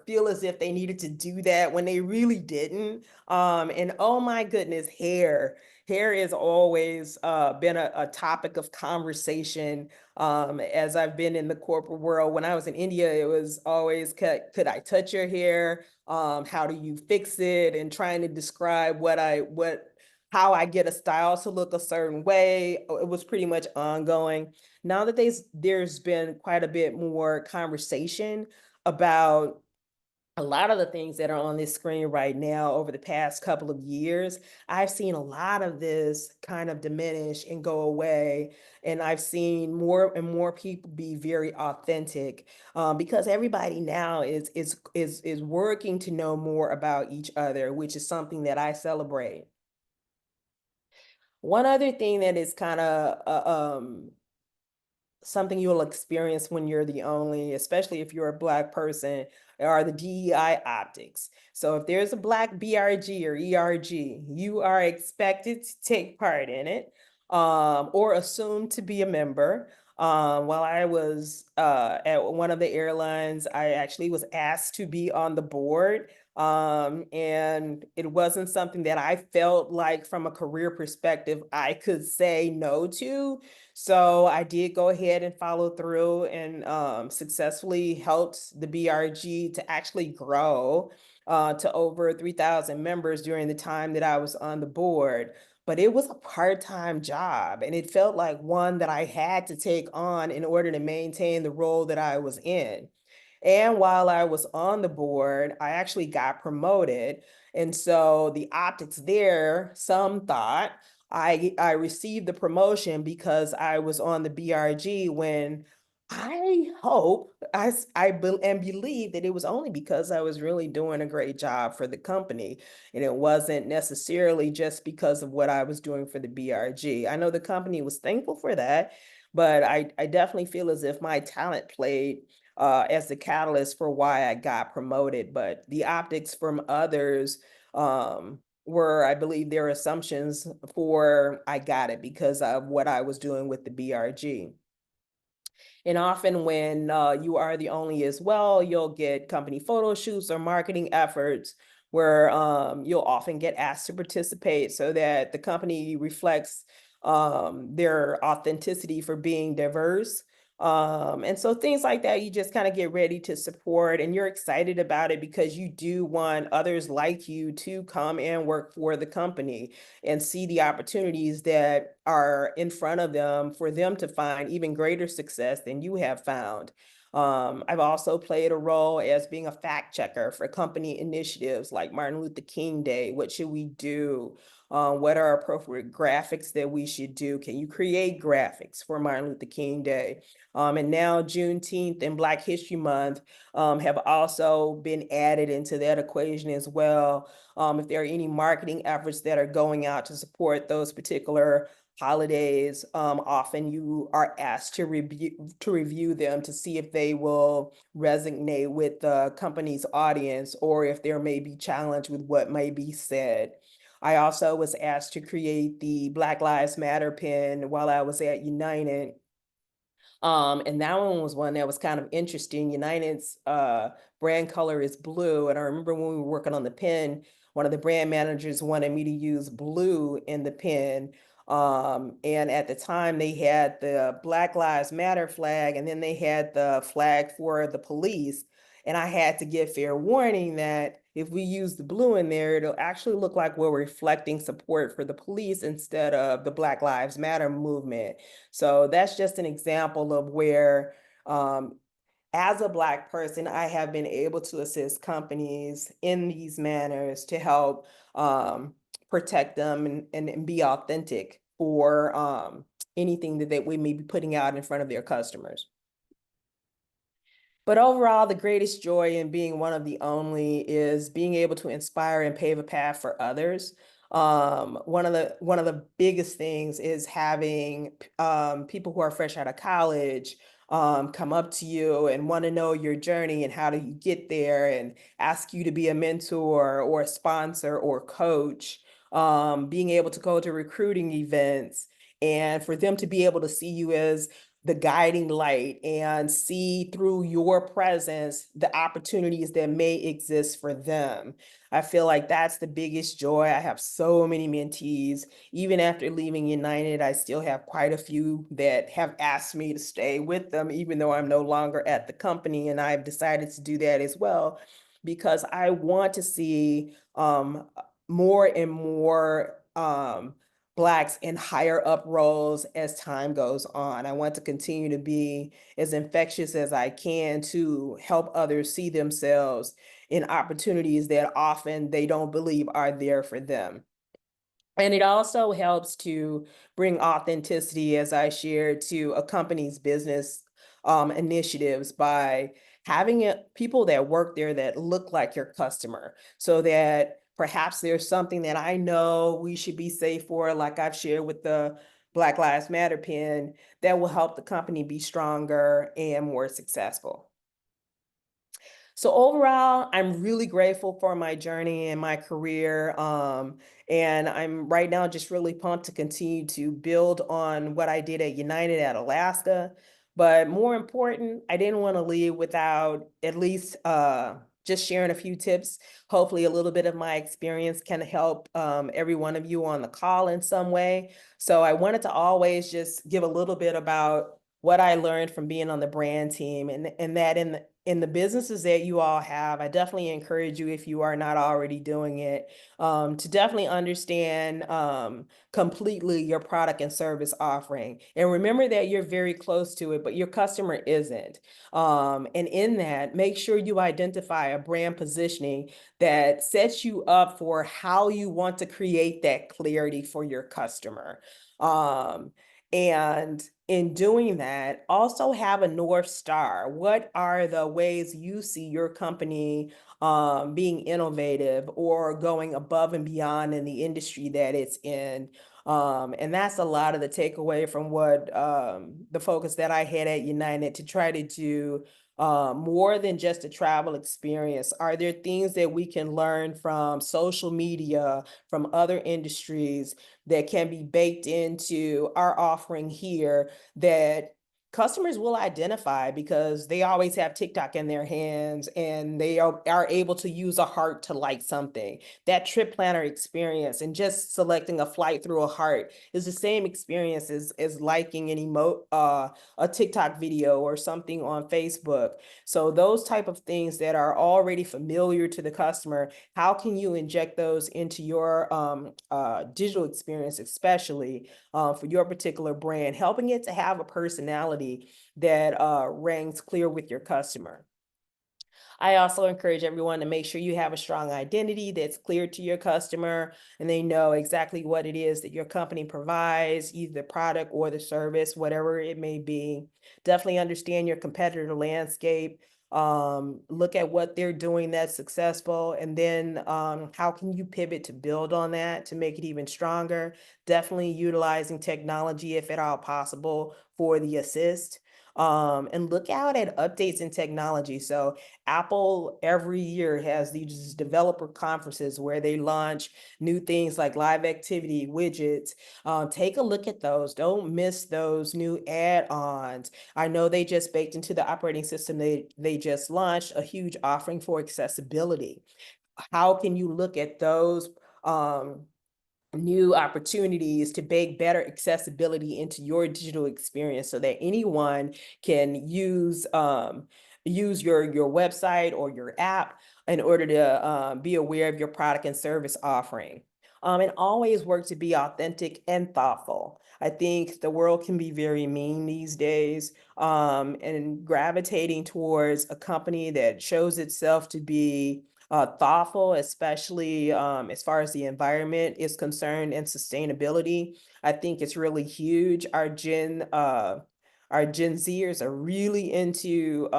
F: feel as if they needed to do that when they really didn't. And oh my goodness, hair. Hair has always been a topic of conversation as I've been in the corporate world. When I was in India, it was always, could I touch your hair? How do you fix it? And trying to describe how I get a style to look a certain way. It was pretty much ongoing. Now that there's been quite a bit more conversation about a lot of the things that are on this screen right now over the past couple of years, I've seen a lot of this kind of diminish and go away. And I've seen more and more people be very authentic because everybody now is working to know more about each other, which is something that I celebrate. One other thing that is kind of something you'll experience when you're the only, especially if you're a Black person, are the DEI optics. So if there's a Black BRG or ERG, you are expected to take part in it or assumed to be a member. While I was at one of the airlines, I actually was asked to be on the board. And it wasn't something that I felt like from a career perspective I could say no to. So I did go ahead and follow through and successfully helped the BRG to actually grow to over 3,000 members during the time that I was on the board. But it was a part-time job, and it felt like one that I had to take on in order to maintain the role that I was in. And while I was on the board, I actually got promoted. And so the optics there, some thought I received the promotion because I was on the BRG, when I hope and believe that it was only because I was really doing a great job for the company. And it wasn't necessarily just because of what I was doing for the BRG. I know the company was thankful for that, but I definitely feel as if my talent played as the catalyst for why I got promoted. But the optics from others were, I believe, their assumptions for I got it because of what I was doing with the BRG. And often when you are the only as well, you'll get company photo shoots or marketing efforts where you'll often get asked to participate so that the company reflects their authenticity for being diverse. And so things like that, you just kind of get ready to support, and you're excited about it because you do want others like you to come and work for the company and see the opportunities that are in front of them for them to find even greater success than you have found. I've also played a role as being a fact checker for company initiatives like Martin Luther King Day. What should we do? What are appropriate graphics that we should do? Can you create graphics for Martin Luther King Day? And now Juneteenth and Black History Month have also been added into that equation as well. If there are any marketing efforts that are going out to support those particular holidays, often you are asked to review them to see if they will resonate with the company's audience or if there may be challenge with what may be said. I also was asked to create the Black Lives Matter pin while I was at United. And that one was one that was kind of interesting. United's brand color is blue. And I remember when we were working on the pen, one of the brand managers wanted me to use blue in the pen. And at the time they had the Black Lives Matter flag, and then they had the flag for the police. And I had to give fair warning that if we use the blue in there, it'll actually look like we're reflecting support for the police instead of the Black Lives Matter movement. So that's just an example of where, as a Black person, I have been able to assist companies in these manners to help protect them and be authentic for anything that we may be putting out in front of their customers. But overall, the greatest joy in being one of the only is being able to inspire and pave a path for others. One of the biggest things is having people who are fresh out of college come up to you and want to know your journey and how do you get there, and ask you to be a mentor or a sponsor or coach. Being able to go to recruiting events and for them to be able to see you as the guiding light and see through your presence the opportunities that may exist for them. I feel like that's the biggest joy. I have so many mentees. Even after leaving United, I still have quite a few that have asked me to stay with them, even though I'm no longer at the company. And I've decided to do that as well, because I want to see more and more Blacks in higher up roles as time goes on. I want to continue to be as infectious as I can to help others see themselves in opportunities that often they don't believe are there for them. And it also helps to bring authenticity, as I shared, to a company's business initiatives by having people that work there that look like your customer, so that perhaps there's something that I know we should be safe for, like I've shared with the Black Lives Matter pin, that will help the company be stronger and more successful. So overall, I'm really grateful for my journey and my career. And I'm right now just really pumped to continue to build on what I did at United at Alaska. But more important, I didn't want to leave without at least just sharing a few tips. Hopefully a little bit of my experience can help every one of you on the call in some way. So I wanted to always just give a little bit about what I learned from being on the brand team, and that in the businesses that you all have, I definitely encourage you, if you are not already doing it, to definitely understand completely your product and service offering. And remember that you're very close to it, but your customer isn't. And in that, make sure you identify a brand positioning that sets you up for how you want to create that clarity for your customer. And in doing that, also have a North Star. What are the ways you see your company being innovative or going above and beyond in the industry that it's in? And that's a lot of the takeaway from what the focus that I had at United, to try to do more than just a travel experience. Are there things that we can learn from social media, from other industries, that can be baked into our offering here that customers will identify, because they always have TikTok in their hands and they are able to use a heart to like something. That trip planner experience and just selecting a flight through a heart is the same experience as liking an emote, a TikTok video or something on Facebook. So those type of things that are already familiar to the customer, how can you inject those into your digital experience, especially for your particular brand, helping it to have a personality that rings clear with your customer. I also encourage everyone to make sure you have a strong identity that's clear to your customer and they know exactly what it is that your company provides, either the product or the service, whatever it may be. Definitely understand your competitor landscape. Look at what they're doing that's successful, and then how can you pivot to build on that to make it even stronger. Definitely utilizing technology, if at all possible, for the assist. and look out at updates in technology. So Apple every year has these developer conferences where they launch new things like live activity widgets. Take a look at those. Don't miss those new add-ons. I know they just baked into the operating system, they just launched a huge offering for accessibility. How can you look at those new opportunities to bake better accessibility into your digital experience so that anyone can use your website or your app in order to be aware of your product and service offering. And always work to be authentic and thoughtful. I think the world can be very mean these days, and gravitating towards a company that shows itself to be thoughtful, especially as far as the environment is concerned and sustainability. I think it's really huge. Our Gen Zers are really into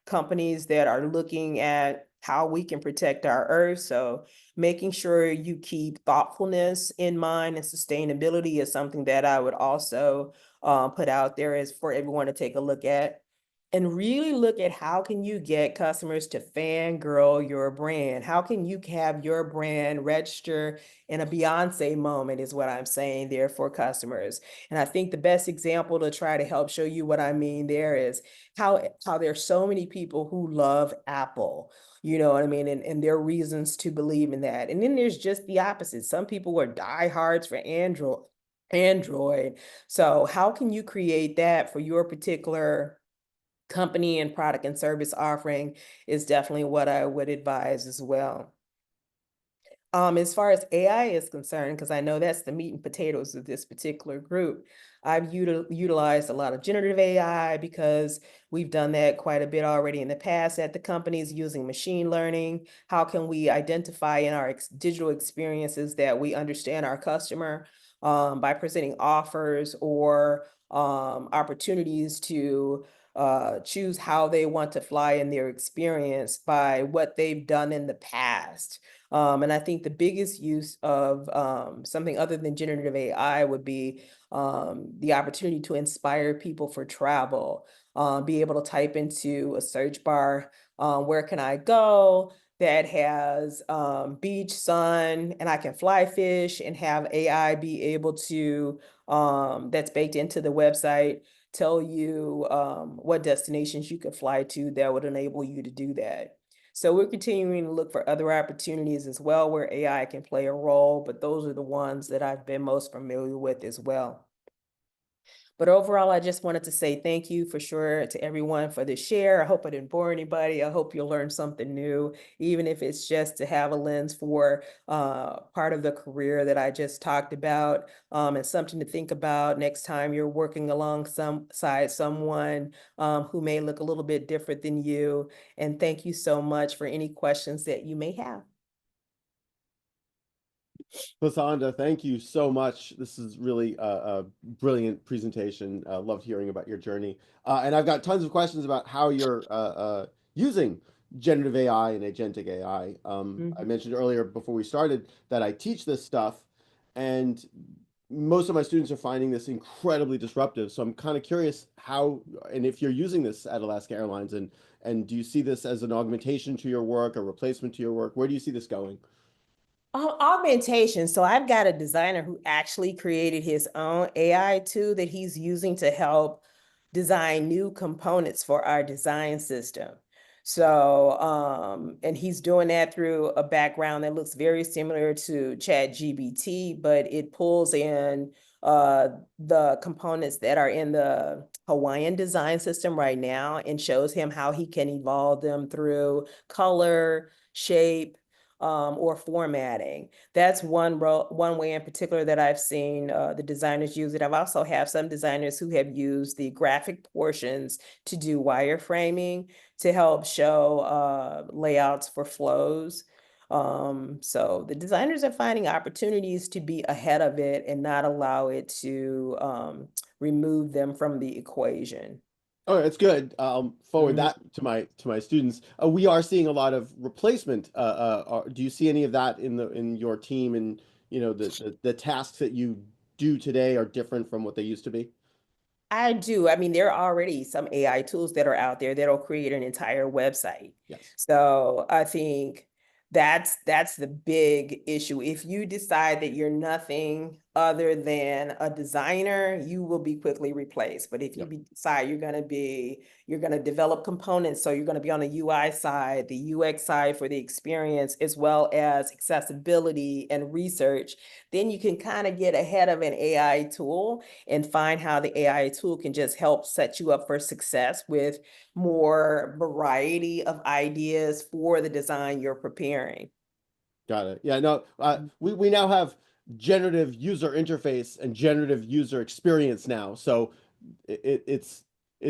F: companies that are looking at how we can protect our earth. So making sure you keep thoughtfulness in mind and sustainability is something that I would also put out there as for everyone to take a look at. And really look at how can you get customers to fangirl your brand? How can you have your brand register in a Beyonce moment is what I'm saying there for customers. And I think the best example to try to help show you what I mean there is how there's so many people who love Apple. You know what I mean? And there are reasons to believe in that. And then there's just the opposite. Some people are diehards for Android. So how can you create that for your particular company and product and service offering is definitely what I would advise as well. As far as AI is concerned, because I know that's the meat and potatoes of this particular group, I've utilized a lot of generative AI because we've done that quite a bit already in the past at the companies using machine learning. How can we identify in our digital experiences that we understand our customer by presenting offers or opportunities to choose how they want to fly in their experience by what they've done in the past. And I think the biggest use of something other than generative AI would be the opportunity to inspire people for travel, be able to type into a search bar, where can I go that has beach, sun, and I can fly fish and have AI be able to, that's baked into the website, tell you what destinations you could fly to that would enable you to do that. So we're continuing to look for other opportunities as well where AI can play a role, but those are the ones that I've been most familiar with as well. But overall, I just wanted to say thank you for sure to everyone for the share. I hope I didn't bore anybody. I hope you'll learn something new, even if it's just to have a lens for part of the career that I just talked about, and something to think about next time you're working alongside someone who may look a little bit different than you. And thank you so much for any questions that you may have.
A: Clasonda, thank you so much. This is really a brilliant presentation. Loved hearing about your journey. And I've got tons of questions about how you're using generative AI and agentic AI. I mentioned earlier before we started that I teach this stuff, and most of my students are finding this incredibly disruptive. So I'm kind of curious how, and if you're using this at Alaska Airlines, and do you see this as an augmentation to your work, a replacement to your work? Where do you see this going?
F: Augmentation. So I've got a designer who actually created his own AI tool that he's using to help design new components for our design system. So, and he's doing that through a background that looks very similar to ChatGPT, but it pulls in the components that are in the Hawaiian design system right now and shows him how he can evolve them through color, shape, or formatting. That's one way in particular that I've seen the designers use it. I've also have some designers who have used the graphic portions to do wireframing to help show layouts for flows. So the designers are finding opportunities to be ahead of it and not allow it to remove them from the equation.
A: Oh, that's good. I'll forward that to my students. We are seeing a lot of replacement. Do you see any of that in your team, and the tasks that you do today are different from what they used to be?
F: I do. I mean, there are already some AI tools that are out there that'll create an entire website.
A: Yes.
F: So I think that's the big issue. If you decide that you're nothing other than a designer, you will be quickly replaced. But if you decide you're going to develop components, so you're going to be on the UI side, the UX side for the experience, as well as accessibility and research, then you can kind of get ahead of an AI tool and find how the AI tool can just help set you up for success with more variety of ideas for the design you're preparing.
A: Got it. Yeah, no, we now have generative user interface and generative user experience now. So it's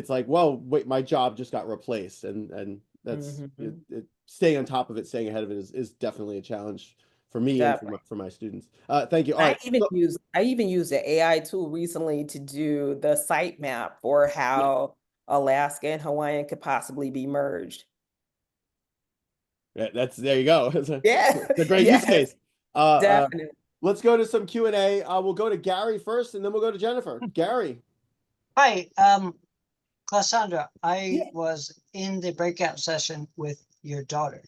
A: like, well, wait, my job just got replaced, and that's staying on top of it, staying ahead of it is definitely a challenge for me and for my students. Thank you. All right.
F: I even used the AI tool recently to do the site map for how Alaska and Hawaiian could possibly be merged.
A: Yeah, there you go. It's a great use case.
F: Definitely.
A: Let's go to some Q&A. We'll go to Gary first, and then we'll go to Jennifer. Gary.
E: Hi, Clasonda, I was in the breakout session with your daughter.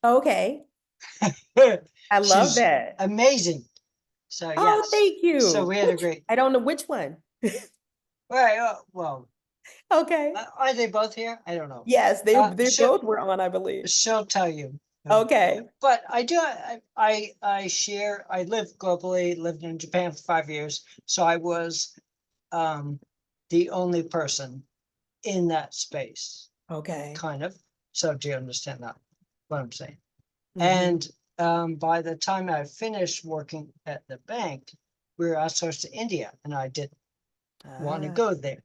F: Okay. I love
E: She's
F: that.
E: amazing. So
F: Oh, thank you.
E: So we had a great.
F: I don't know which one.
E: Right. Well.
F: Okay.
E: Are they both here? I don't know.
F: Yes, they both were on, I believe.
E: She'll tell you.
F: Okay.
E: But I do. I share. I live globally. Lived in Japan for 5 years, so I was the only person in that space.
F: Okay.
E: Kind of. So do you understand that? What I'm saying? And by the time I finished working at the bank, we were outsourced to India, and I didn't want to go there.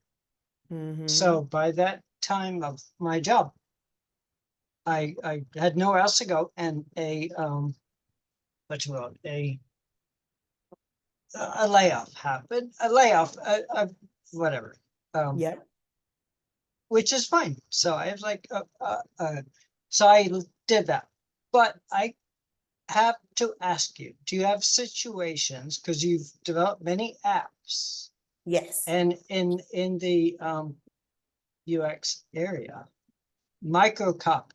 E: So by that time of my job, I had nowhere else to go, and a layoff happened. A layoff, whatever. Which is fine. So I was like, so I did that. But I have to ask you, do you have situations, because you've developed many apps?
F: Yes.
E: And in the UX area, microcopy,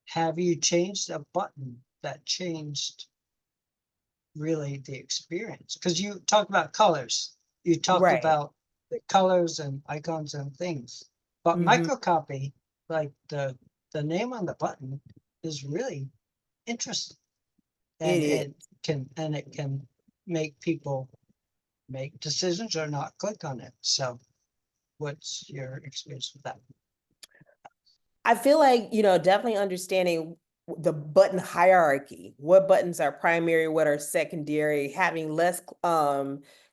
E: have you changed a button that changed really the experience? Because you talked about colors. You talked about the colors and icons and things. But microcopy, like the name on the button, is really interesting. And it can make people make decisions or not click on it. So what's your experience with that?
F: I feel like, definitely understanding the button hierarchy, what buttons are primary, what are secondary, having less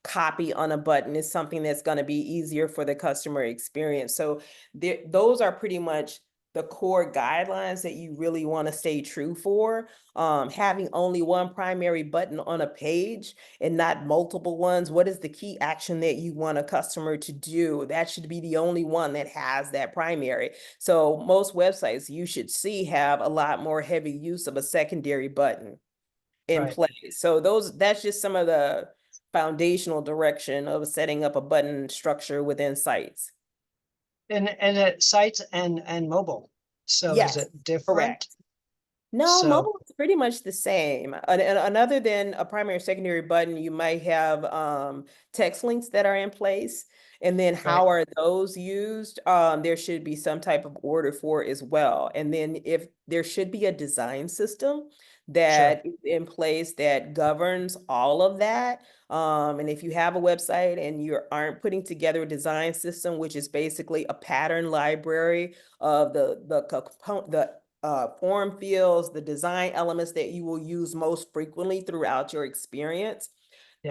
F: copy on a button is something that's going to be easier for the customer experience. So those are pretty much the core guidelines that you really want to stay true for. Having only one primary button on a page and not multiple ones. What is the key action that you want a customer to do? That should be the only one that has that primary. So most websites you should see have a lot more heavy use of a secondary button in place. So that's just some of the foundational direction of setting up a button structure within sites.
E: And at sites and mobile. So is it different?
F: Correct. No, mobile is pretty much the same. And other than a primary or secondary button, you might have text links that are in place. And then how are those used? There should be some type of order for it as well. And then if there should be a design system that is in place that governs all of that. And if you have a website and you aren't putting together a design system, which is basically a pattern library of the form fields, the design elements that you will use most frequently throughout your experience.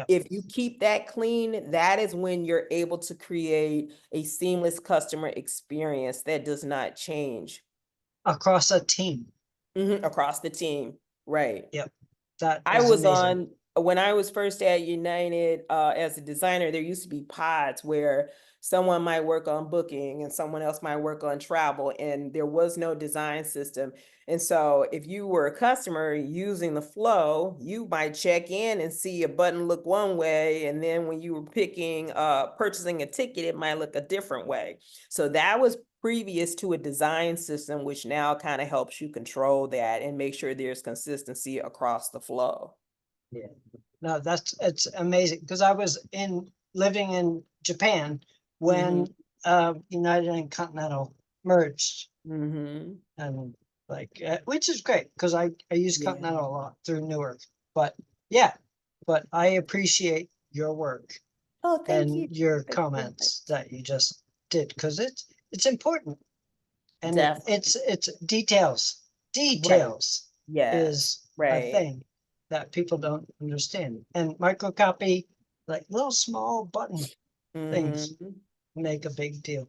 F: If you keep that clean, that is when you're able to create a seamless customer experience that does not change.
E: Across a team.
F: Across the team, right.
E: Yep.
F: When I was first at United as a designer, there used to be pods where someone might work on booking and someone else might work on travel, and there was no design system. And so if you were a customer using the flow, you might check in and see a button look one way, and then when you were purchasing a ticket, it might look a different way. So that was previous to a design system, which now kind of helps you control that and make sure there's consistency across the flow.
E: Yeah, no, it's amazing, because I was living in Japan when United and Continental merged,
F: Mm-hmm.
E: and which is great, because I use
F: Yeah.
E: Continental a lot through Newark. But yeah, but I appreciate your work
F: Oh, thank
E: and
F: you.
E: your
F: Thank you.
E: comments that you just did, because it's important, and
F: Definitely.
E: it's details. Details
F: Yes,
E: is a
F: right.
E: thing that people don't understand, and microcopy, like little small button things,
F: Mhm.
E: make a big deal.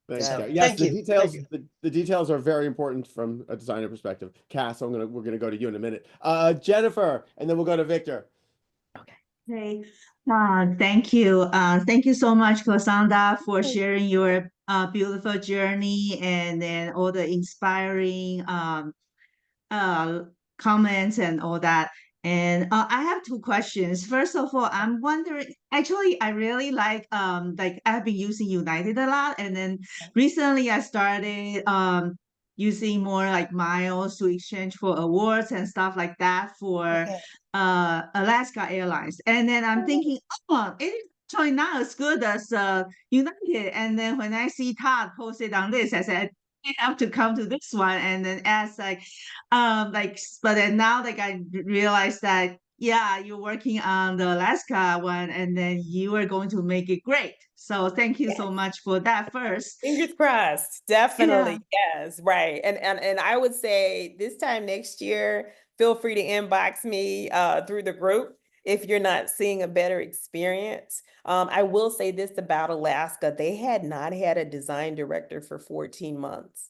A: Thanks,
F: So,
A: Cass. Yes,
E: thank
A: the
E: you,
A: details,
E: thank you.
A: the details are very important from a designer perspective. Cass, we're gonna go to you in a minute. Jennifer, and then we'll go to Victor.
D: Hey, thank you so much, Clasonda, for sharing your beautiful journey and then all the inspiring uh, comments and all that. And I have two questions. First of all, I'm wondering, actually, I really like I've been using United a lot. And then recently I started using more like miles to exchange for awards and stuff like that for
E: Okay.
D: Alaska Airlines. And then I'm thinking, oh, it's actually not as good as United. And then when I see Todd posted on this, I said, I have to come to this one, and then ask but then now I realized that yeah, you're working on the Alaska one, and then you are going to make it great. So thank you so much for that first.
F: Fingers crossed. Definitely. Yes. Right. And I would say this time next year, feel free to inbox me through the group if you're not seeing a better experience. I will say this about Alaska. They had not had a design director for 14 months.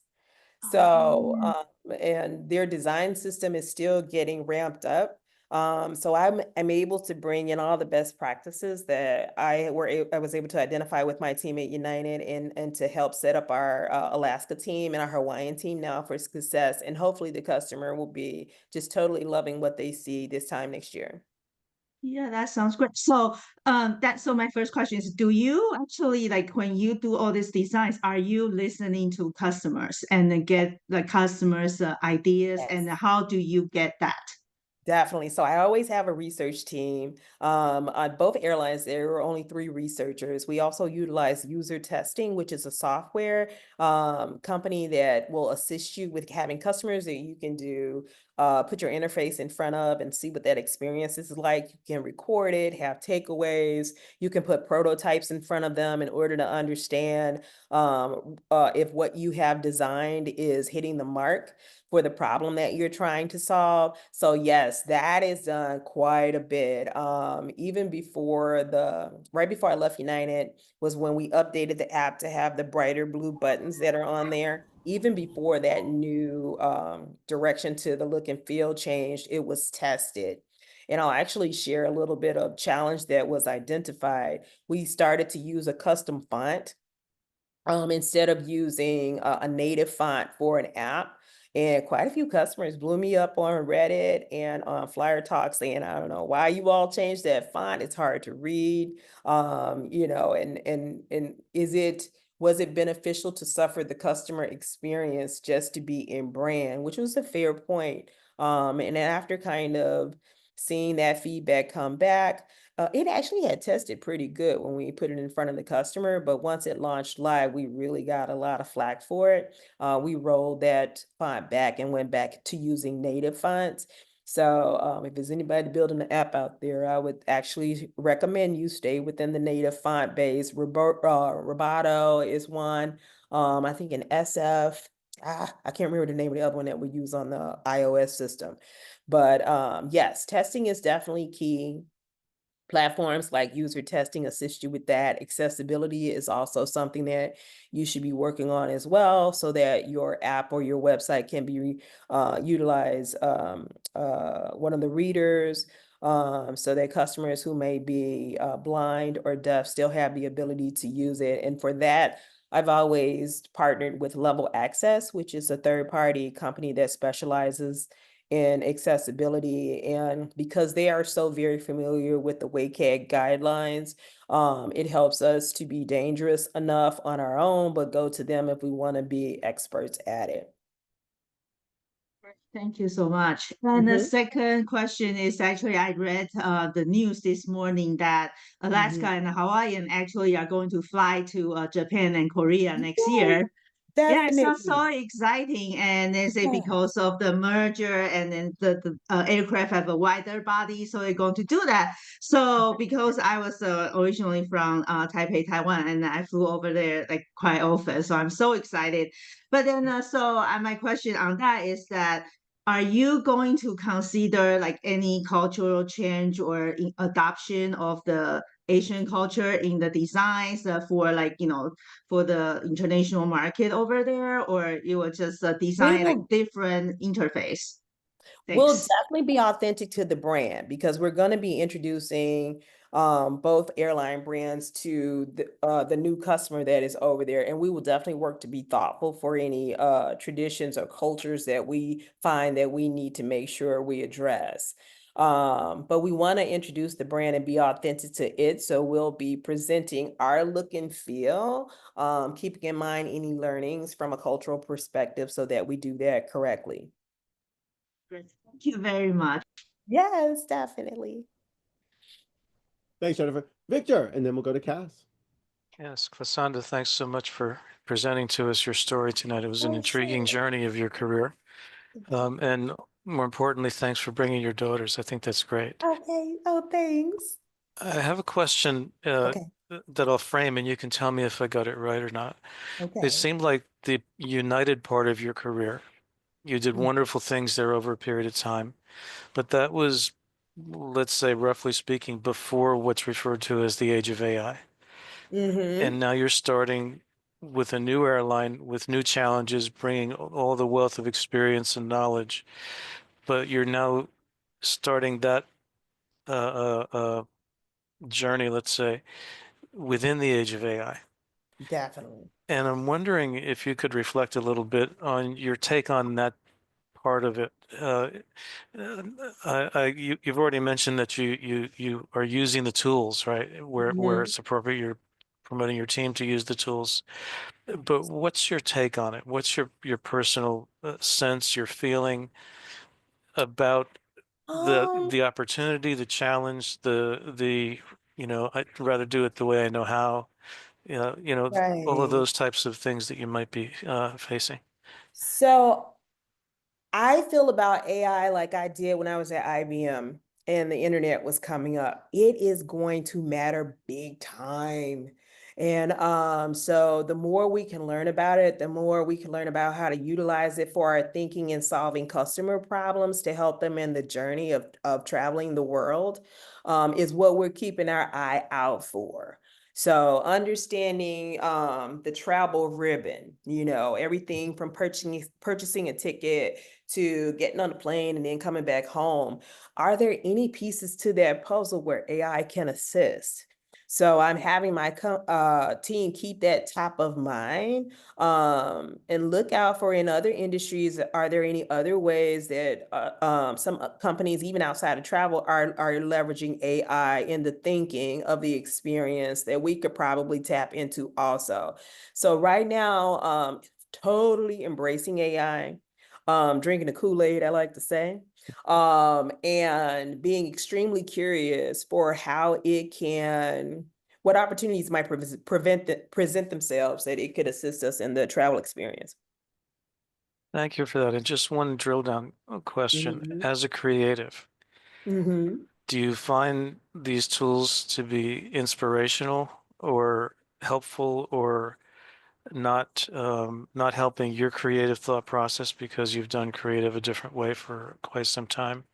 F: So, and their design system is still getting ramped up. So I'm able to bring in all the best practices that I was able to identify with my team at United, and to help set up our Alaska team and our Hawaiian team now for success. And hopefully the customer will be just totally loving what they see this time next year.
D: Yeah, that sounds great. So, so my first question is, do you actually like when you do all these designs, are you listening to customers and then get the customers' ideas, and
F: Yes.
D: how do you get that?
F: Definitely. So I always have a research team. On both airlines, there were only 3 researchers. We also utilize user testing, which is a software company that will assist you with having customers that you can put your interface in front of and see what that experience is like. You can record it, have takeaways. You can put prototypes in front of them in order to understand if what you have designed is hitting the mark for the problem that you're trying to solve. So yes, that is done quite a bit. Even right before I left United was when we updated the app to have the brighter blue buttons that are on there. Even before that new direction to the look and feel changed, it was tested. And I'll actually share a little bit of challenge that was identified. We started to use a custom font instead of using a native font for an app. And quite a few customers blew me up on Reddit and on Flyer Talk saying, I don't know why you all changed that font. It's hard to read. And was it beneficial to suffer the customer experience just to be in brand, which was a fair point. And after kind of seeing that feedback come back, it actually had tested pretty good when we put it in front of the customer, but once it launched live, we really got a lot of flack for it. We rolled that font back and went back to using native fonts. So if there's anybody building an app out there, I would actually recommend you stay within the native font base. Roboto is one. I think an SF. I can't remember the name of the other one that we use on the iOS system. But yes, testing is definitely key. Platforms like user testing assist you with that. Accessibility is also something that you should be working on as well, so that your app or your website can be utilized. One of the readers, so that customers who may be blind or deaf still have the ability to use it. And for that, I've always partnered with Level Access, which is a third-party company that specializes in accessibility. And because they are so very familiar with the WCAG guidelines, it helps us to be dangerous enough on our own, but go to them if we want to be experts at it.
D: Thank you so much. And the
F: Mhm.
D: second question is actually, I read the news this morning that Alaska and Hawaii actually are going to fly to Japan and Korea next year. Yeah, it sounds so
F: Definitely.
D: exciting. And they say
F: Yeah.
D: because of the merger and then the aircraft have a wider body, so they're going to do that. So because I was originally from Taipei, Taiwan, and I flew over there like quite often, so I'm so excited. But then, my question on that is that, are you going to consider like any cultural change or adoption of the Asian culture in the designs for like, for the international market over there, or you will just
F: We
D: design like
F: will
D: different interface?
F: We'll
D: Thanks.
F: definitely be authentic to the brand because we're going to be introducing both airline brands to the new customer that is over there. And we will definitely work to be thoughtful for any traditions or cultures that we find that we need to make sure we address. But we want to introduce the brand and be authentic to it. So we'll be presenting our look and feel, keeping in mind any learnings from a cultural perspective so that we do that correctly.
D: Great. Thank you very much.
F: Yes, definitely.
A: Thanks, Jennifer. Victor, and then we'll go to Cass.
G: Yes, Clasonda, thanks so much for presenting to us your story tonight. It was an
F: Oh,
G: intriguing
F: sure.
G: journey of your career. And more importantly, thanks for bringing your daughters. I think that's great.
F: Okay. Oh, thanks.
G: I have a question
F: Okay.
G: that I'll frame, and you can tell me if I got it right or not.
F: Okay.
G: It seemed like the United part of your career, you did wonderful things there over a period of time, but that was, let's say, roughly speaking, before what's referred to as the age of AI.
F: Mm-hmm.
G: And now you're starting with a new airline with new challenges, bringing all the wealth of experience and knowledge, but you're now starting that journey, let's say, within the age of AI.
F: Definitely.
G: And I'm wondering if you could reflect a little bit on your take on that part of it. You've already mentioned that you are using the tools, right? Where it's appropriate, you're promoting your team to use the tools. But what's your take on it? What's your personal sense, your feeling about
F: Um,
G: the opportunity, the challenge, the I'd rather do it the way I know how. All of
F: right.
G: those types of things that you might be facing.
F: So I feel about AI like I did when I was at IBM and the internet was coming up. It is going to matter big time. And so the more we can learn about it, the more we can learn about how to utilize it for our thinking and solving customer problems to help them in the journey of traveling the world, is what we're keeping our eye out for. So understanding the travel ribbon, everything from purchasing a ticket to getting on the plane and then coming back home. Are there any pieces to that puzzle where AI can assist? So I'm having my team keep that top of mind, and look out for in other industries. Are there any other ways that some companies, even outside of travel, are leveraging AI in the thinking of the experience that we could probably tap into also? So right now, totally embracing AI, drinking the Kool-Aid, I like to say, and being extremely curious for how it can, what opportunities might present themselves that it could assist us in the travel experience.
G: Thank you for that. And just one drill down question. As a creative,
F: Mm-hmm.
G: do you find these tools to be inspirational or helpful or not helping your creative thought process because you've done creative a different way for quite some time?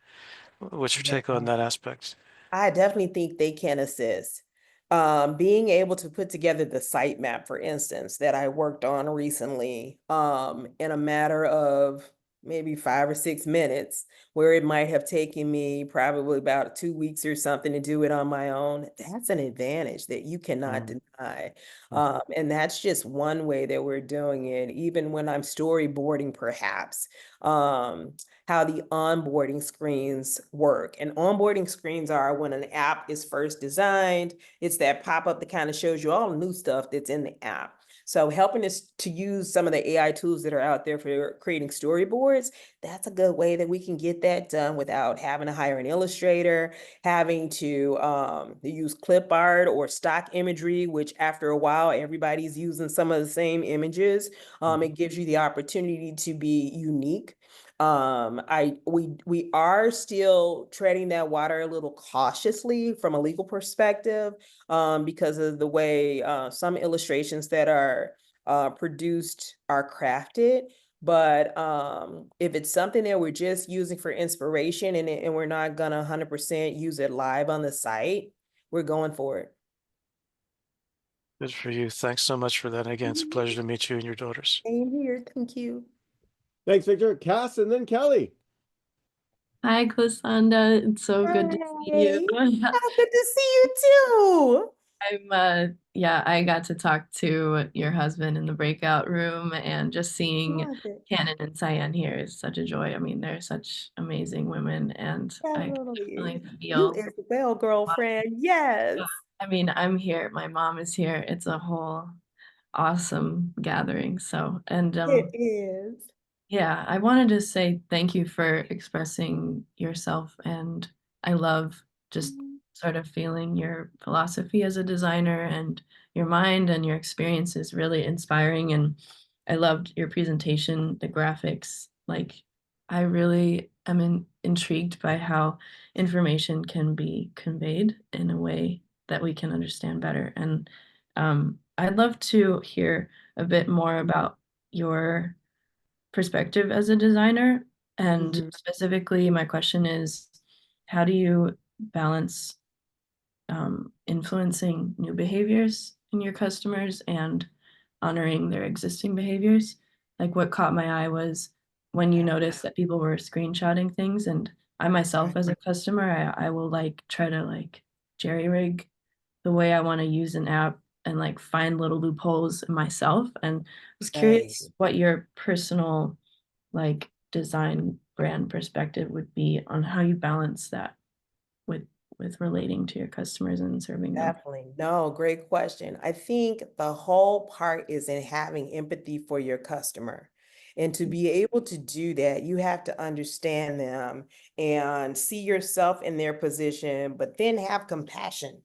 G: What's your take on that aspect?
F: I definitely think they can assist. Being able to put together the sitemap, for instance, that I worked on recently, in a matter of maybe 5 or 6 minutes, where it might have taken me probably about 2 weeks or something to do it on my own. That's an advantage that you cannot deny. And that's just one way that we're doing it. Even when I'm storyboarding, perhaps, how the onboarding screens work. And onboarding screens are when an app is first designed, it's that pop-up that kind of shows you all the new stuff that's in the app. So helping us to use some of the AI tools that are out there for creating storyboards, that's a good way that we can get that done without having to hire an illustrator, having to use clip art or stock imagery, which after a while, everybody's using some of the same images. It gives you the opportunity to be unique. We are still treading that water a little cautiously from a legal perspective, because of the way some illustrations that are produced are crafted. But if it's something that we're just using for inspiration and we're not gonna 100% use it live on the site, we're going for it.
G: Good for you. Thanks so much for that. Again, it's a pleasure to meet you and your daughters.
F: Same here. Thank you.
A: Thanks, Victor. Cass, and then Kelly.
H: Hi, Clasonda. It's so good to see you.
F: Oh, good to see you too.
H: Yeah, I got to talk to your husband in the breakout room, and just seeing
F: Love it.
H: Cannon and Cyan here is such a joy. I mean, they're such amazing women, and I can definitely
F: You
H: feel.
F: as well, girlfriend. Yes.
H: I mean, I'm here. My mom is here. It's a whole awesome gathering. So, and
F: It is.
H: yeah, I wanted to say thank you for expressing yourself, and I love just sort of feeling your philosophy as a designer, and your mind and your experience is really inspiring. And I loved your presentation, the graphics. Like, I really am intrigued by how information can be conveyed in a way that we can understand better. And I'd love to hear a bit more about your perspective as a designer. And specifically, my question is, how do you balance influencing new behaviors in your customers and honoring their existing behaviors? Like, what caught my eye was when you noticed that people were screenshotting things, and I myself as a customer, I will like try to like jerry rig the way I want to use an app and like find little loopholes in myself. And I was curious what your personal like design brand perspective would be on how you balance that with relating to your customers and serving them.
F: Definitely. No, great question. I think the whole part is in having empathy for your customer. And to be able to do that, you have to understand them and see yourself in their position, but then have compassion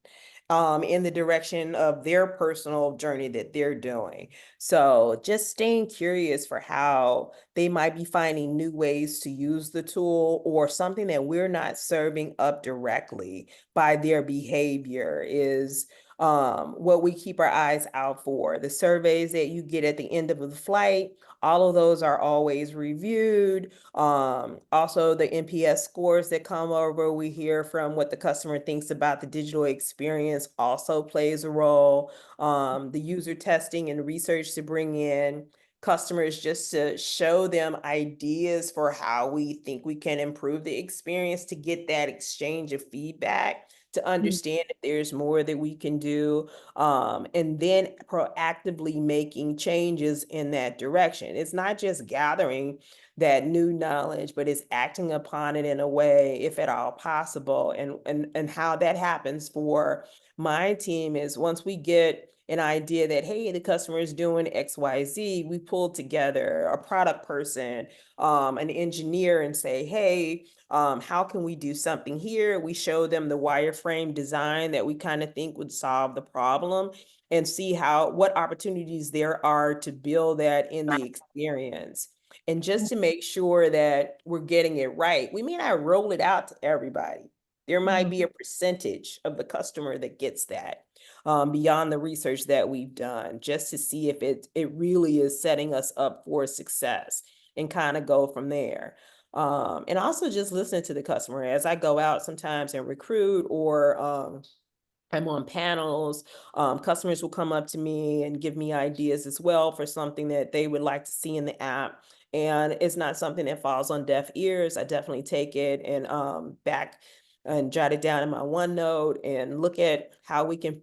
F: in the direction of their personal journey that they're doing. So just staying curious for how they might be finding new ways to use the tool, or something that we're not serving up directly by their behavior is what we keep our eyes out for. The surveys that you get at the end of the flight, all of those are always reviewed. Also, the NPS scores that come over, we hear from what the customer thinks about the digital experience also plays a role. The user testing and research to bring in customers just to show them ideas for how we think we can improve the experience, to get that exchange of feedback, to understand if there's more that we can do, and then proactively making changes in that direction. It's not just gathering that new knowledge, but it's acting upon it in a way, if at all possible. And how that happens for my team is, once we get an idea that, hey, the customer is doing XYZ, we pull together a product person, an engineer, and say, hey, how can we do something here? We show them the wireframe design that we kind of think would solve the problem, and see what opportunities there are to build that in the experience. And just to make sure that we're getting it right, we may not roll it out to everybody. There might be a percentage of the customer that gets that, beyond the research that we've done, just to see if it really is setting us up for success, and kind of go from there. And also just listen to the customer as I go out sometimes and recruit, or I'm on panels. Customers will come up to me and give me ideas as well for something that they would like to see in the app. And it's not something that falls on deaf ears. I definitely take it and back and jot it down in my OneNote and look at how we can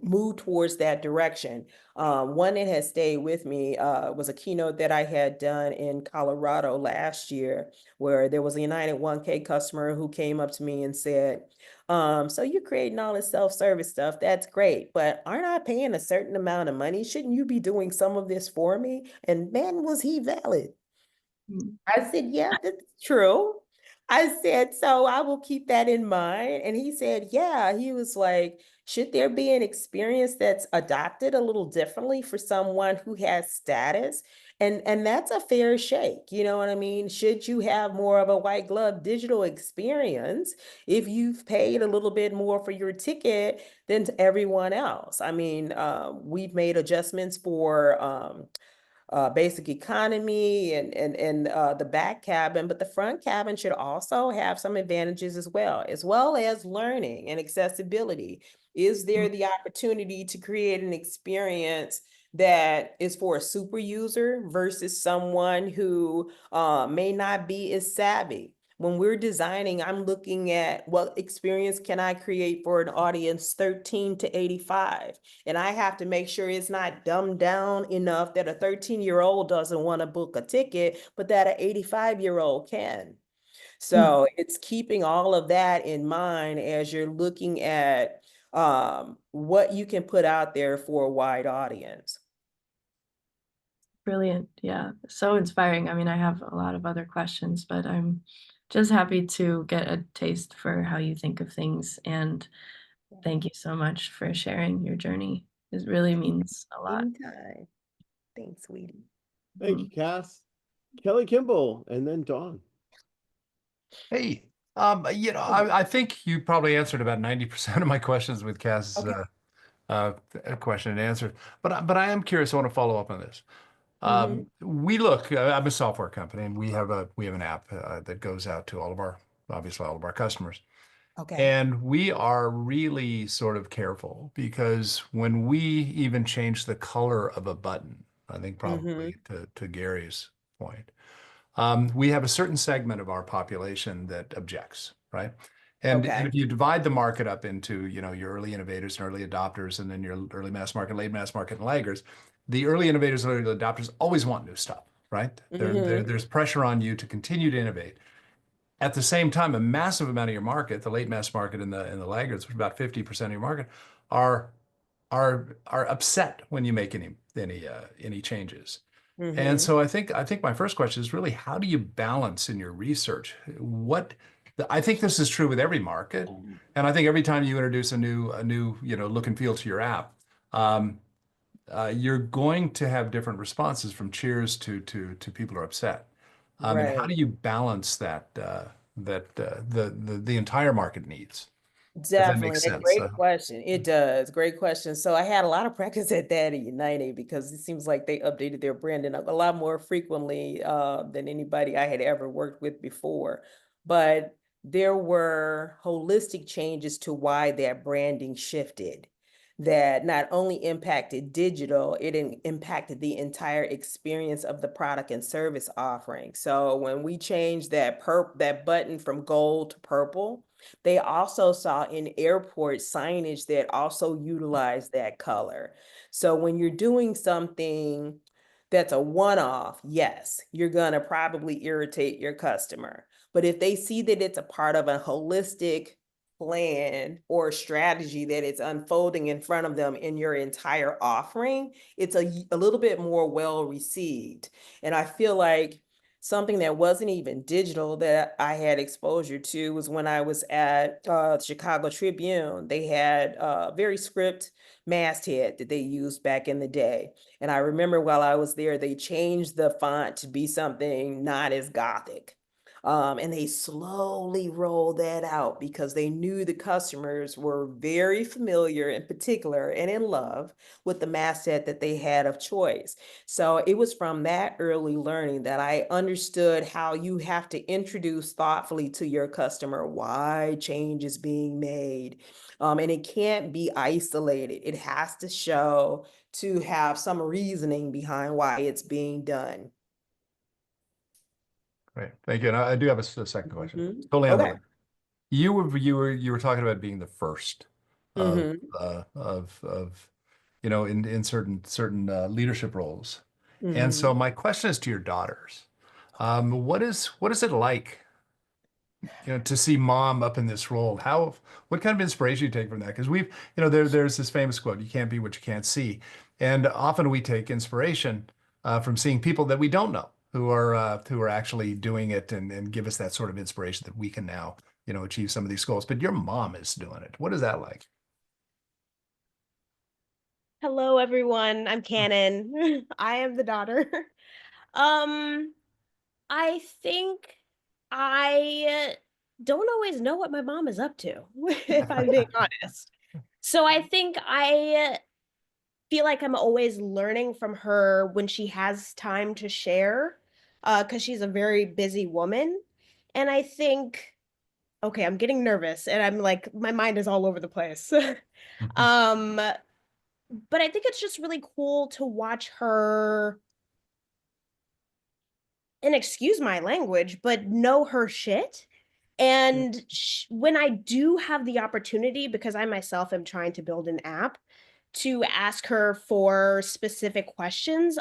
F: move towards that direction. One that has stayed with me was a keynote that I had done in Colorado last year, where there was a United 1K customer who came up to me and said, so you're creating all this self-service stuff. That's great, but aren't I paying a certain amount of money? Shouldn't you be doing some of this for me? And man, was he valid. I said, yeah, that's true. I said, so I will keep that in mind. And he said, yeah, he was like, should there be an experience that's adopted a little differently for someone who has status? And that's a fair shake. You know what I mean? Should you have more of a white glove digital experience if you've paid a little bit more for your ticket than to everyone else? I mean, we've made adjustments for basic economy and the back cabin, but the front cabin should also have some advantages as well as learning and accessibility. Is there the opportunity to create an experience that is for a super user versus someone who may not be as savvy? When we're designing, I'm looking at what experience can I create for an audience 13 to 85? And I have to make sure it's not dumbed down enough that a 13-year-old doesn't want to book a ticket, but that an 85-year-old can. So it's keeping all of that in mind as you're looking at what you can put out there for a wide audience.
H: Brilliant. Yeah. So inspiring. I mean, I have a lot of other questions, but I'm just happy to get a taste for how you think of things. And thank you so much for sharing your journey. It really means a lot.
F: Anytime. Thanks, sweetie.
A: Thank you, Cass. Kelly Kimball, and then Dawn.
C: Hey, I think you probably answered about 90% of my questions with Cass's question and answer. But I am curious. I want to follow up on this. I'm a software company, and we have an app that goes out to obviously all of our customers.
F: Okay.
C: And we are really sort of careful because when we even change the color of a button, I think probably to Gary's point, we have a certain segment of our population that objects, right? And if you divide the market up into, your early innovators and early adopters, and then your early mass market, late mass market, and laggards, the early innovators and early adopters always want new stuff, right? There's pressure on you to continue to innovate. At the same time, a massive amount of your market, the late mass market and the laggards, which is about 50% of your market, are upset when you make any changes. And so I think my first question is really, how do you balance in your research? I think this is true with every market, and I think every time you introduce a new look and feel to your app, you're going to have different responses from cheers to people who are upset. And how do you balance that the entire market needs? If that
F: Definitely.
C: makes
F: A
C: sense.
F: great question. It does. Great question. So I had a lot of practice at that at United because it seems like they updated their branding a lot more frequently than anybody I had ever worked with before. But there were holistic changes to why that branding shifted that not only impacted digital, it impacted the entire experience of the product and service offering. So when we changed that button from gold to purple, they also saw in airport signage that also utilized that color. So when you're doing something that's a one-off, yes, you're gonna probably irritate your customer. But if they see that it's a part of a holistic plan or strategy that it's unfolding in front of them in your entire offering, it's a little bit more well received. And I feel like something that wasn't even digital that I had exposure to was when I was at Chicago Tribune. They had a very script masthead that they used back in the day. And I remember while I was there, they changed the font to be something not as Gothic. And they slowly rolled that out because they knew the customers were very familiar in particular and in love with the masthead that they had of choice. So it was from that early learning that I understood how you have to introduce thoughtfully to your customer why change is being made. And it can't be isolated. It has to show to have some reasoning behind why it's being done.
C: Great. Thank you. And I do have a second question.
F: Mhm.
C: Totally
F: Okay.
C: unrelated. You were talking about being the first of in certain leadership roles. And so my question is to your daughters. What is it like, to see mom up in this role? What kind of inspiration you take from that? Because there's this famous quote, you can't be what you can't see. And often we take inspiration from seeing people that we don't know who are actually doing it and give us that sort of inspiration that we can now, achieve some of these goals. But your mom is doing it. What is that like?
I: Hello, everyone. I'm Cannon. I am the daughter. I think I don't always know what my mom is up to, if I'm being honest. So I think I feel like I'm always learning from her when she has time to share, because she's a very busy woman. And I think, okay, I'm getting nervous and I'm like, my mind is all over the place. Um, but I think it's just really cool to watch her, and excuse my language, but know her shit. And when I do have the opportunity, because I myself am trying to build an app, to ask her for specific questions,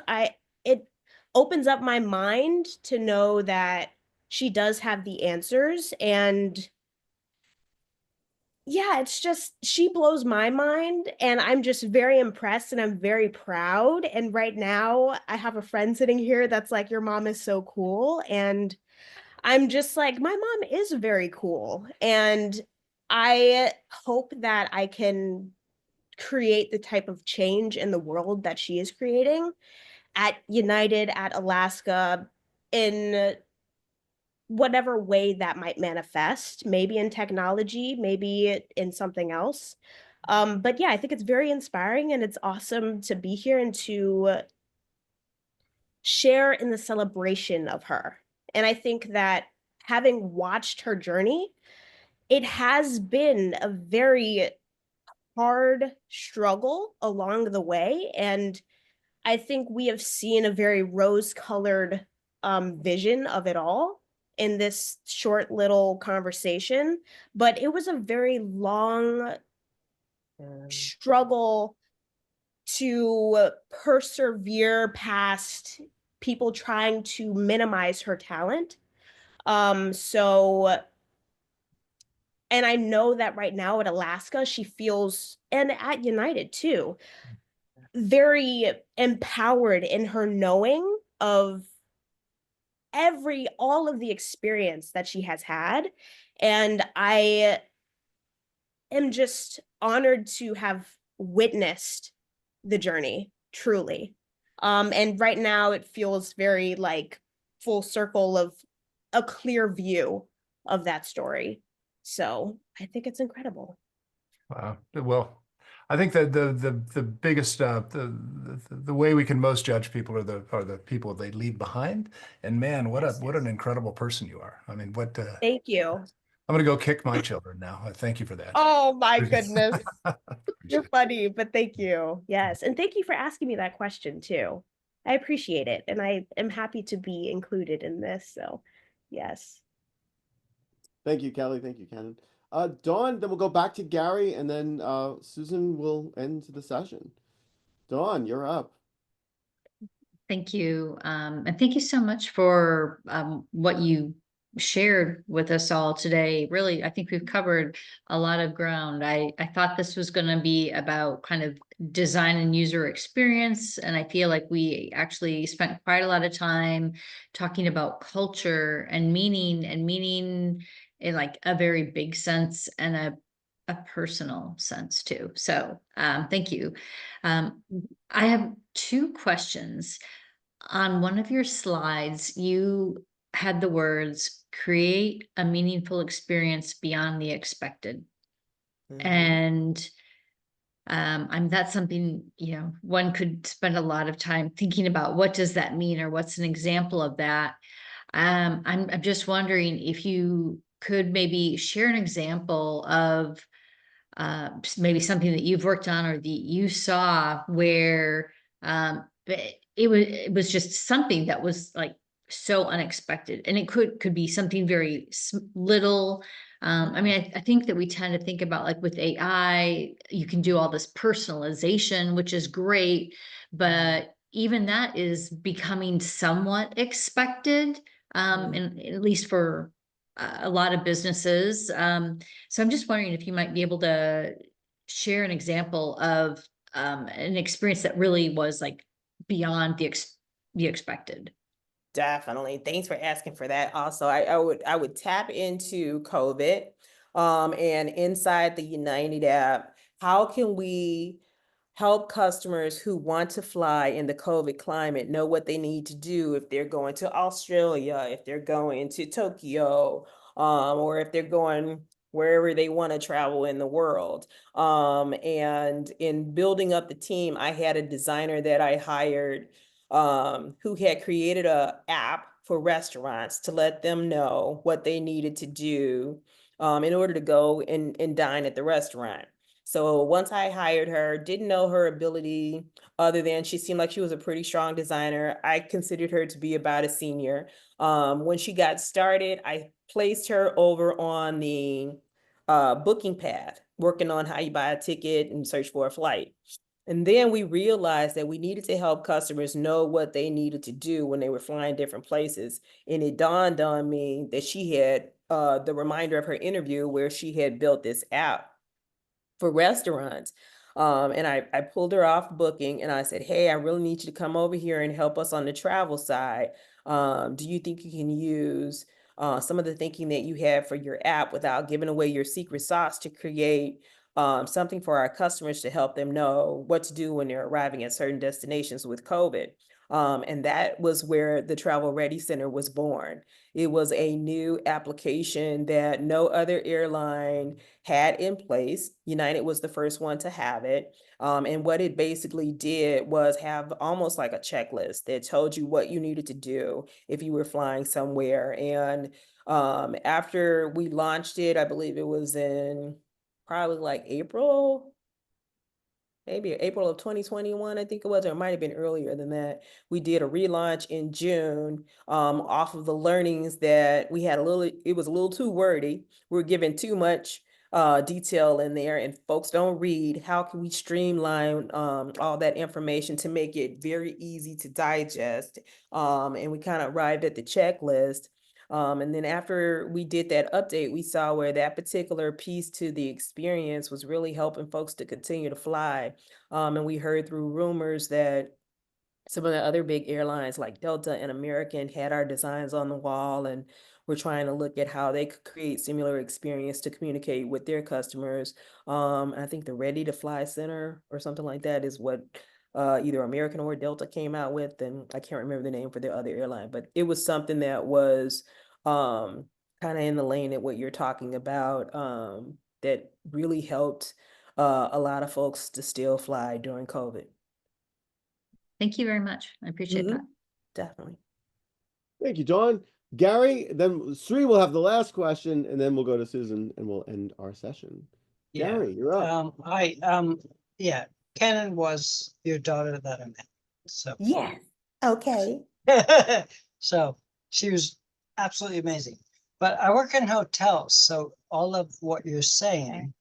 I: it opens up my mind to know that she does have the answers. And yeah, it's just, she blows my mind and I'm just very impressed and I'm very proud. And right now I have a friend sitting here that's like, your mom is so cool. And I'm just like, my mom is very cool. And I hope that I can create the type of change in the world that she is creating at United, at Alaska, in whatever way that might manifest, maybe in technology, maybe in something else. But yeah, I think it's very inspiring and it's awesome to be here and to share in the celebration of her. And I think that having watched her journey, it has been a very hard struggle along the way. And I think we have seen a very rose-colored vision of it all in this short little conversation, but it was a very long struggle to persevere past people trying to minimize her talent. And I know that right now at Alaska, she feels, and at United too, very empowered in her knowing of all of the experience that she has had. And I am just honored to have witnessed the journey, truly. And right now it feels very like full circle of a clear view of that story. So I think it's incredible.
C: Wow. Well, I think that the biggest the way we can most judge people are the people they leave behind. And man, what an incredible person you are. I mean,
I: Thank you.
C: I'm gonna go kick my children now. Thank you for that.
I: Oh my goodness. You're funny, but thank you. Yes. And thank you for asking me that question too. I appreciate it. And I am happy to be included in this. So yes.
A: Thank you, Kelly. Thank you, Cannon. Dawn, then we'll go back to Gary, and then Susan will end the session. Dawn, you're up.
J: Thank you. And thank you so much for what you shared with us all today. Really, I think we've covered a lot of ground. I thought this was going to be about kind of design and user experience. And I feel like we actually spent quite a lot of time talking about culture and meaning in like a very big sense and a personal sense too. So thank you. I have two questions. On one of your slides, you had the words, create a meaningful experience beyond the expected. And that's something, one could spend a lot of time thinking about what does that mean or what's an example of that. I'm just wondering if you could maybe share an example of maybe something that you've worked on or that you saw where it was just something that was like so unexpected, and it could be something very little. I mean, I think that we tend to think about, like with AI, you can do all this personalization, which is great, but even that is becoming somewhat expected, and at least for a lot of businesses. So I'm just wondering if you might be able to share an example of an experience that really was like beyond the expected.
F: Definitely. Thanks for asking for that. Also, I would tap into COVID, and inside the United app, how can we help customers who want to fly in the COVID climate know what they need to do if they're going to Australia, if they're going to Tokyo, or if they're going wherever they want to travel in the world. And in building up the team, I had a designer that I hired, who had created a app for restaurants to let them know what they needed to do, in order to go and dine at the restaurant. So once I hired her, didn't know her ability other than she seemed like she was a pretty strong designer. I considered her to be about a senior. When she got started, I placed her over on the booking path, working on how you buy a ticket and search for a flight. And then we realized that we needed to help customers know what they needed to do when they were flying different places. And it dawned on me that she had the reminder of her interview where she had built this app for restaurants. And I pulled her off booking and I said, hey, I really need you to come over here and help us on the travel side. Do you think you can use some of the thinking that you have for your app without giving away your secret sauce to create something for our customers to help them know what to do when they're arriving at certain destinations with COVID? And that was where the Travel Ready Center was born. It was a new application that no other airline had in place. United was the first one to have it. And what it basically did was have almost like a checklist that told you what you needed to do if you were flying somewhere. And after we launched it, I believe it was in probably like maybe April of 2021, I think it was, or it might have been earlier than that. We did a relaunch in June, off of the learnings that we had it was a little too wordy. We were giving too much detail in there and folks don't read. How can we streamline all that information to make it very easy to digest? And we kind of arrived at the checklist. And then after we did that update, we saw where that particular piece to the experience was really helping folks to continue to fly. And we heard through rumors that some of the other big airlines like Delta and American had our designs on the wall, and we're trying to look at how they could create similar experience to communicate with their customers. I think the Ready to Fly Center or something like that is what either American or Delta came out with, and I can't remember the name for the other airline, but it was something that was kind of in the lane of what you're talking about, that really helped a lot of folks to still fly during COVID.
J: Thank you very much. I appreciate that.
F: Definitely.
A: Thank you, Dawn. Gary, then Sri will have the last question, and then we'll go to Susan and we'll end our session.
E: Yeah.
A: Gary, you're up.
E: Yeah, Cannon was your daughter that I met. So
F: Yeah. Okay.
E: so she was absolutely amazing. But I work in hotels, so all of what you're saying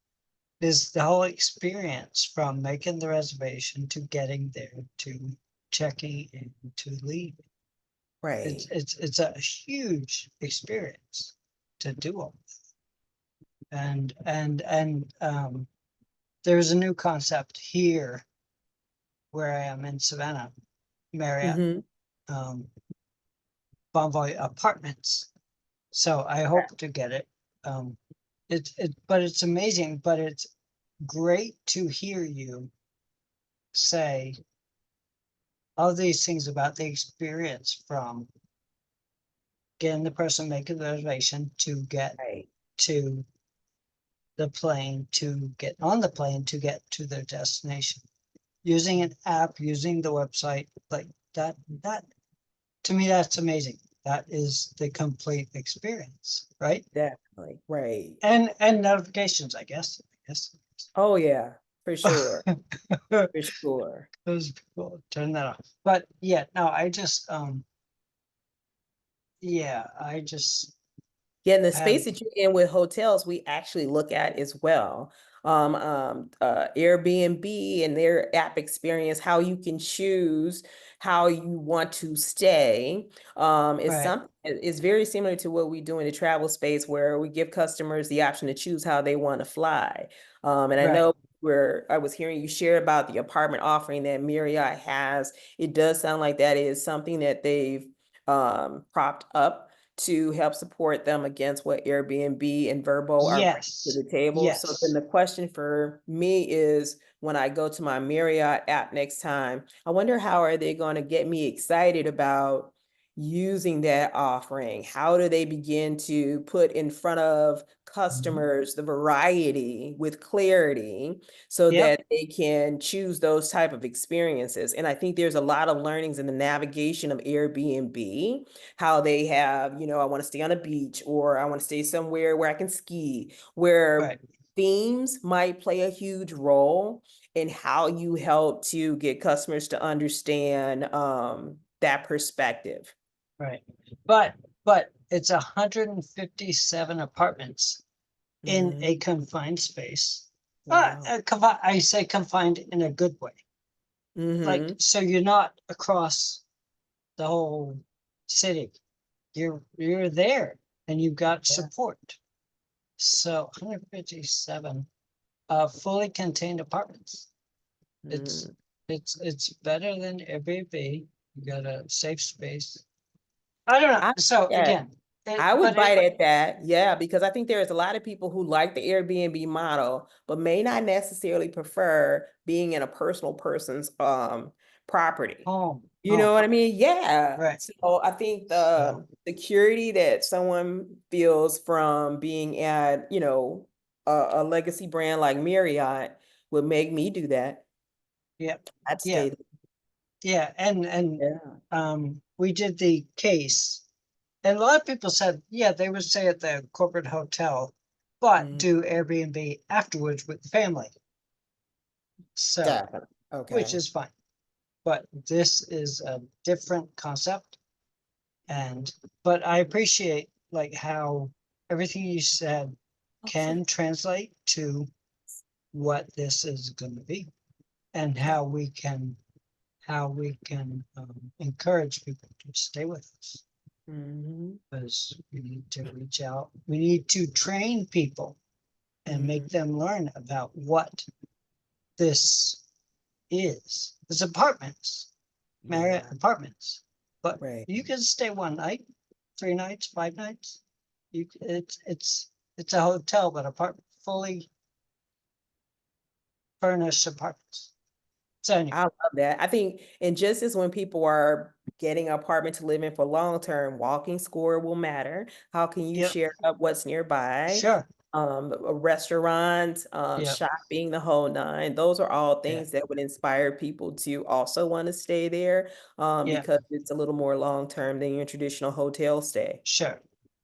E: is the whole experience from making the reservation to getting there to checking in to leaving.
F: Right.
E: It's a huge experience to do all that. And there's a new concept here where I am in Savannah, Marriott, Bonvoy Apartments. So I hope to get it. But it's amazing, but it's great to hear you say all these things about the experience from getting the person making the reservation to get to the plane, to get on the plane, to get to their destination, using an app, using the website, like that to me, that's amazing. That is the complete experience, right?
F: Definitely. Right.
E: And notifications, I guess.
F: Oh yeah, for sure. For sure.
E: Those people turn that off. But yeah, no, I just Yeah, I just,
F: Yeah, and the space
E: have-
F: that you're in with hotels, we actually look at as well. Airbnb and their app experience, how you can choose how you want to stay, is
E: Right.
F: something is very similar to what we do in the travel space, where we give customers the option to choose how they want to fly. And I
E: Right.
F: know I was hearing you share about the apartment offering that Marriott has. It does sound like that is something that they've propped up to help support them against what Airbnb and Vrbo are bringing to
E: yes,
F: the table. So then
E: yes.
F: the question for me is, when I go to my Marriott app next time, I wonder how are they going to get me excited about using that offering? How do they begin to put in front of customers the variety with clarity so
E: Yep.
F: that they can choose those type of experiences? And I think there's a lot of learnings in the navigation of Airbnb, how they have, I want to stay on a beach, or I want to stay somewhere where I can ski, where
E: Right.
F: themes might play a huge role in how you help to get customers to understand that perspective.
E: Right. But it's 157 apartments in a confined space.
F: Wow.
E: I say confined in a good way. Like,
F: Mhm.
E: so you're not across the whole city. You're there and you've got
F: Yeah.
E: support. So 157 fully contained apartments. It's
F: Mhm.
E: it's better than Airbnb. You got a safe space. I don't know. So
F: Yeah.
E: again,
F: I would bite at that, yeah, because I think there's a lot of people who like the Airbnb model, but may not necessarily prefer being in a personal person's property.
E: home.
F: You know what I mean? Yeah.
E: Right.
F: So I think the security that someone feels from being at, a legacy brand like Marriott would make me do that.
E: Yep.
F: I'd
E: Yeah.
F: stay.
E: Yeah. And
F: Yeah.
E: we did the case, and a lot of people said, yeah, they would stay at the corporate hotel, but
F: Mhm.
E: do Airbnb afterwards with the family. So,
F: Definitely.
E: which
F: Okay.
E: is fine. But this is a different concept. But I appreciate like how everything you said can translate to what this is going to be, and how we can encourage people to stay with us,
F: Mhm.
E: because we need to reach out. We need to train people and make them learn about what this is. It's apartments, Marriott
F: Yeah.
E: apartments, but
F: Right.
E: you can stay one night, 3 nights, 5 nights. It's a hotel, but fully furnished apartments. So anyway,
F: I love that. I think, and just as when people are getting an apartment to live in for long term, walking score will matter. How can you
E: Yep.
F: share up what's nearby?
E: Sure.
F: Restaurants,
E: Yep.
F: shopping, the whole nine. Those are all
E: Yeah.
F: things that would inspire people to also want to stay there,
E: Yeah.
F: because it's a little more long term than your traditional hotel stay.
E: Sure.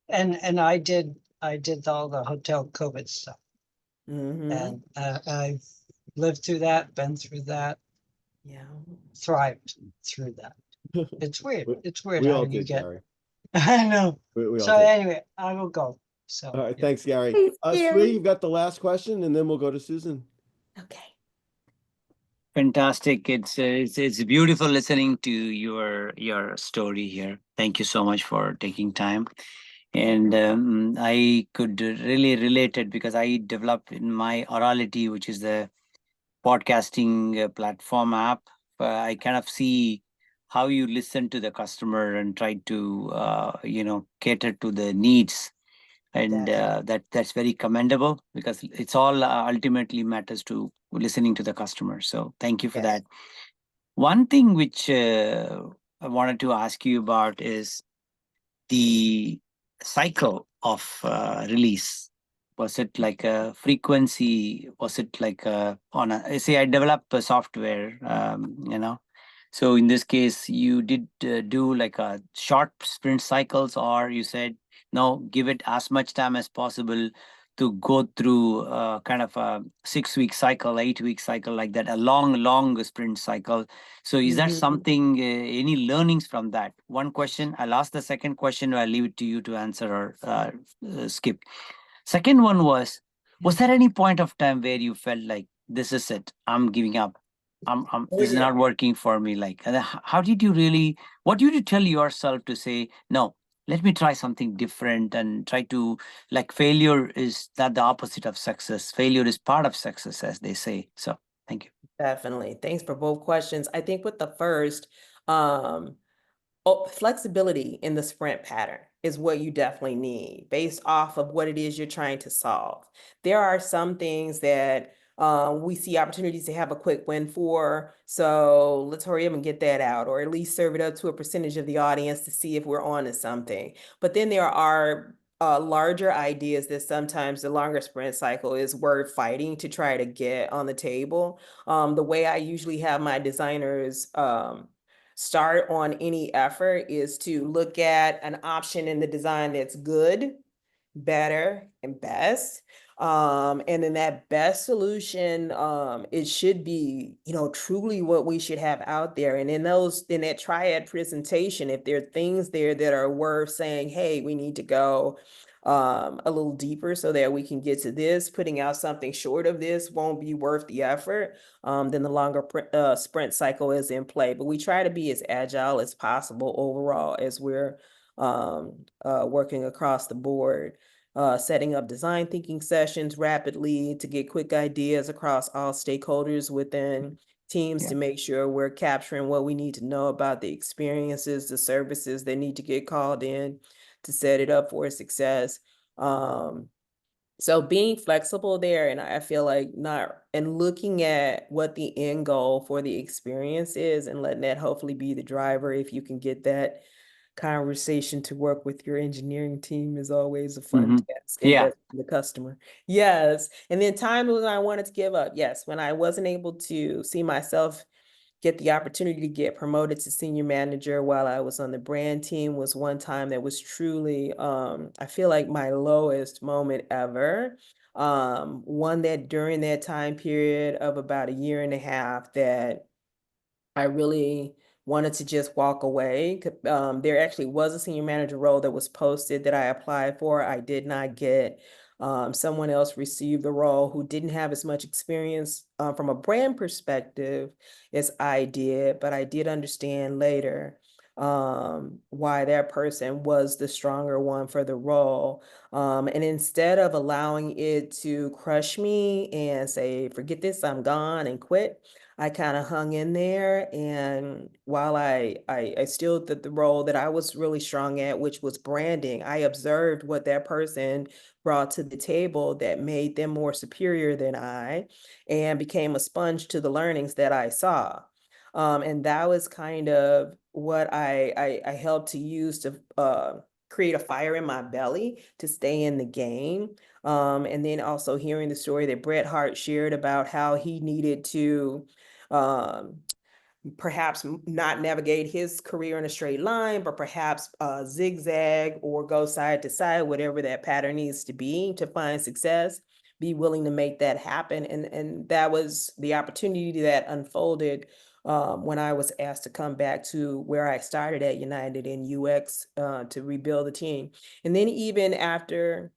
E: And I did all the hotel COVID stuff,
F: Mhm.
E: and I've lived through that, been through that,
F: Yeah.
E: thrived through that. It's weird. It's weird
A: We
E: how
A: all
E: you
A: did,
E: get.
A: Gary.
E: I know.
A: We all
E: So
A: did.
E: anyway, I will go. So
A: All right,
E: yeah.
A: thanks, Gary.
F: Thanks,
A: Sri,
F: Gary.
A: you've got the last question, and then we'll go to Susan.
F: Okay.
K: Fantastic. It's beautiful listening to your story here. Thank you so much for taking time. And I could really relate it because I developed in my Orality, which is the podcasting platform app. I kind of see how you listen to the customer and try to cater to the needs, and that's very commendable, because it's all ultimately matters to listening to the customer. So thank you for
F: Yes.
K: that. One thing which I wanted to ask you about is the cycle of release. Was it like a frequency? Was it like say I develop a software, so in this case you did do like a short sprint cycles, or you said no, give it as much time as possible to go through kind of a 6-week cycle, 8-week cycle like that, a long sprint cycle. So is that something, any learnings from that? One question, I'll ask the second question, I'll leave it to you to answer or skip. Second one was there any point of time where you felt like, this is it, I'm giving up? This is not working for me. Like, how did you really, what did you tell yourself to say, no, let me try something different and try to, like, failure is not the opposite of success. Failure is part of success, as they say. So thank you.
F: Definitely. Thanks for both questions. I think with the first, flexibility in the sprint pattern is what you definitely need based off of what it is you're trying to solve. There are some things that we see opportunities to have a quick win for. So let's hurry up and get that out, or at least serve it up to a percentage of the audience to see if we're on to something. But then there are larger ideas that sometimes the longer sprint cycle is worth fighting to try to get on the table. The way I usually have my designers start on any effort is to look at an option in the design that's good, better, and best. And then that best solution, it should be, truly what we should have out there. And in that triad presentation, if there are things there that are worth saying, hey, we need to go a little deeper so that we can get to this, putting out something short of this won't be worth the effort, then the longer sprint cycle is in play. But we try to be as agile as possible overall as we're working across the board. Setting up design thinking sessions rapidly to get quick ideas across all stakeholders within teams to make sure we're capturing what we need to know about the experiences, the services that need to get called in to set it up for success. So being flexible there, and I feel like looking at what the end goal for the experience is and letting that hopefully be the driver. If you can get that conversation to work with your engineering team is always a fun task. And the customer. Yes. And then time when I wanted to give up. Yes. When I wasn't able to see myself get the opportunity to get promoted to senior manager while I was on the brand team was one time that was truly, I feel like my lowest moment ever. One that during that time period of about 1.5 years that I really wanted to just walk away. There actually was a senior manager role that was posted that I applied for. I did not get. Someone else received the role who didn't have as much experience from a brand perspective as I did, but I did understand later why that person was the stronger one for the role. And instead of allowing it to crush me and say, forget this, I'm gone, and quit, I kind of hung in there. And while I still did the role that I was really strong at, which was branding, I observed what that person brought to the table that made them more superior than I, and became a sponge to the learnings that I saw. And that was kind of what I helped to use to create a fire in my belly to stay in the game. And then also hearing the story that Bret Hart shared about how he needed to perhaps not navigate his career in a straight line, but perhaps zigzag or go side to side, whatever that pattern needs to be to find success, be willing to make that happen. And that was the opportunity that unfolded when I was asked to come back to where I started at United in UX to rebuild the team. And then even after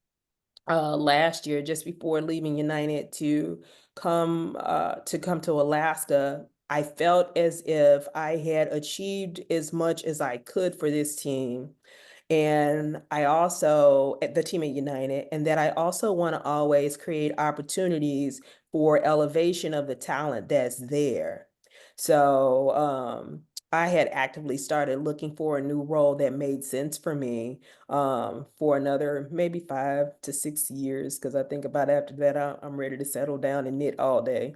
F: last year, just before leaving United to come to Alaska, I felt as if I had achieved as much as I could for this team. And I also, at the team at United, and that I also want to always create opportunities for elevation of the talent that's there. So I had actively started looking for a new role that made sense for me for another maybe 5 to 6 years, because I think about after that, I'm ready to settle down and knit all day.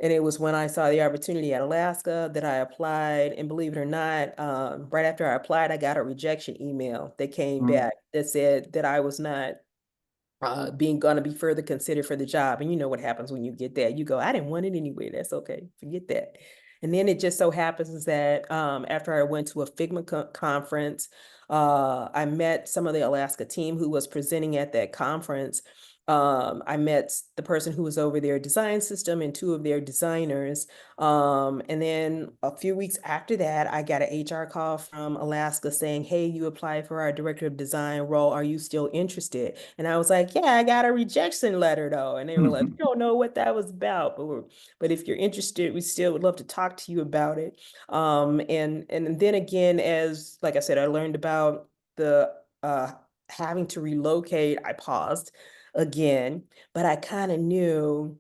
F: And it was when I saw the opportunity at Alaska that I applied. And believe it or not, right after I applied, I got a rejection email that came back that said that I was not going to be further considered for the job. And you know what happens when you get that. You go, I didn't want it anyway. That's okay. Forget that. And then it just so happens that after I went to a Figma conference, I met some of the Alaska team who was presenting at that conference. I met the person who was over their design system and two of their designers. And then a few weeks after that, I got an HR call from Alaska saying, hey, you applied for our director of design role. Are you still interested? And I was like, yeah, I got a rejection letter though. And they were like, we don't know what that was about, but if you're interested, we still would love to talk to you about it. And then again, as like I said, I learned about the having to relocate. I paused again, but I kind of knew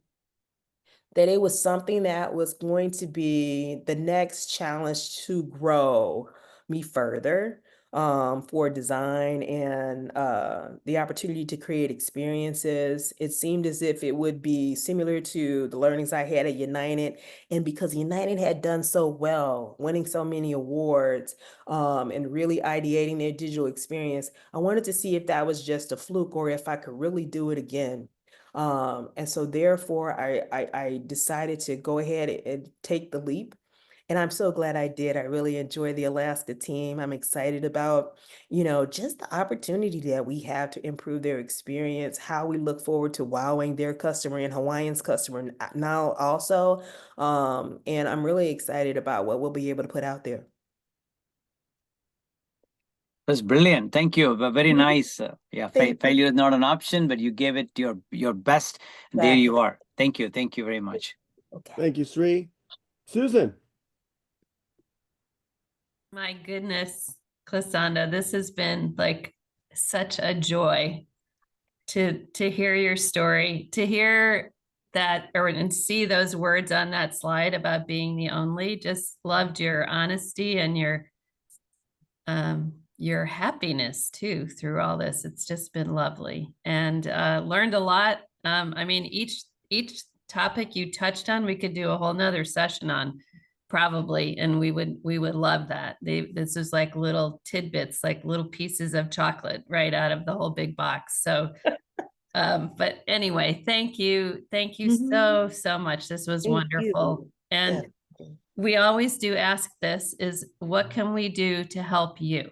F: that it was something that was going to be the next challenge to grow me further for design and the opportunity to create experiences. It seemed as if it would be similar to the learnings I had at United. And because United had done so well, winning so many awards and really ideating their digital experience, I wanted to see if that was just a fluke or if I could really do it again. And so therefore I decided to go ahead and take the leap. And I'm so glad I did. I really enjoy the Alaska team. I'm excited about, just the opportunity that we have to improve their experience, how we look forward to wowing their customer and Hawaiian's customer now also. And I'm really excited about what we'll be able to put out there.
K: That's brilliant. Thank you. Very nice. Yeah, failure is not an option, but you gave it your best. And there you are. Thank you. Thank you very much.
F: Okay.
A: Thank you, Sri. Susan.
B: My goodness, Clasonda, this has been like such a joy to hear your story, to hear that and see those words on that slide about being the only. Just loved your honesty and your happiness too through all this. It's just been lovely and learned a lot. I mean, each topic you touched on, we could do a whole nother session on probably, and we would love that. This is like little tidbits, like little pieces of chocolate right out of the whole big box. So but anyway, thank you so much. This was wonderful. And we always do ask this, is what can we do to help you?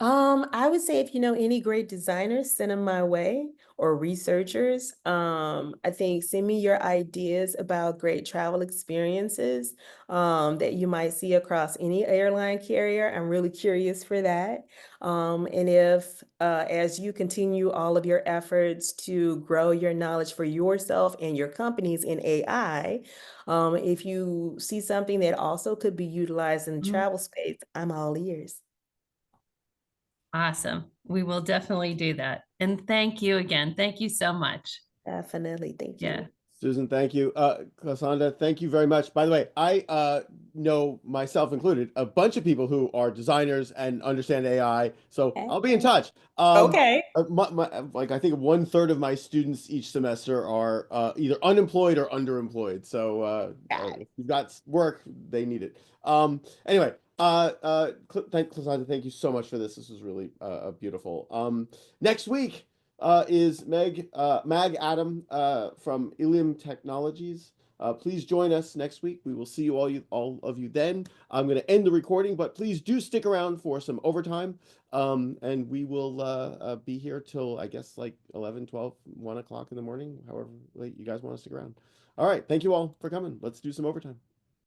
F: I would say if you know any great designers, send them my way, or researchers. I think send me your ideas about great travel experiences that you might see across any airline carrier. I'm really curious for that. And if as you continue all of your efforts to grow your knowledge for yourself and your companies in AI, if you see something that also could be utilized in the travel space, I'm all ears.
B: Awesome. We will definitely do that. And thank you again. Thank you so much.
F: Definitely. Thank you.
B: Yeah.
A: Susan, thank you. Clasonda, thank you very much. By the way, I know, myself included, a bunch of people who are designers and understand AI. So I'll be in touch.
F: Okay.
A: Like I think 1/3 of my students each semester are either unemployed or underemployed. So if you've got work, they need it. Anyway, Clasonda, thank you so much for this. This was really beautiful. Next week is Mag Adam from Ilium Technologies. Please join us next week. We will see you all of you then. I'm going to end the recording, but please do stick around for some overtime. And we will be here till, I guess, like 11, 12, 1 o'clock in the morning, however late you guys want to stick around. All right. Thank you all for coming. Let's do some overtime.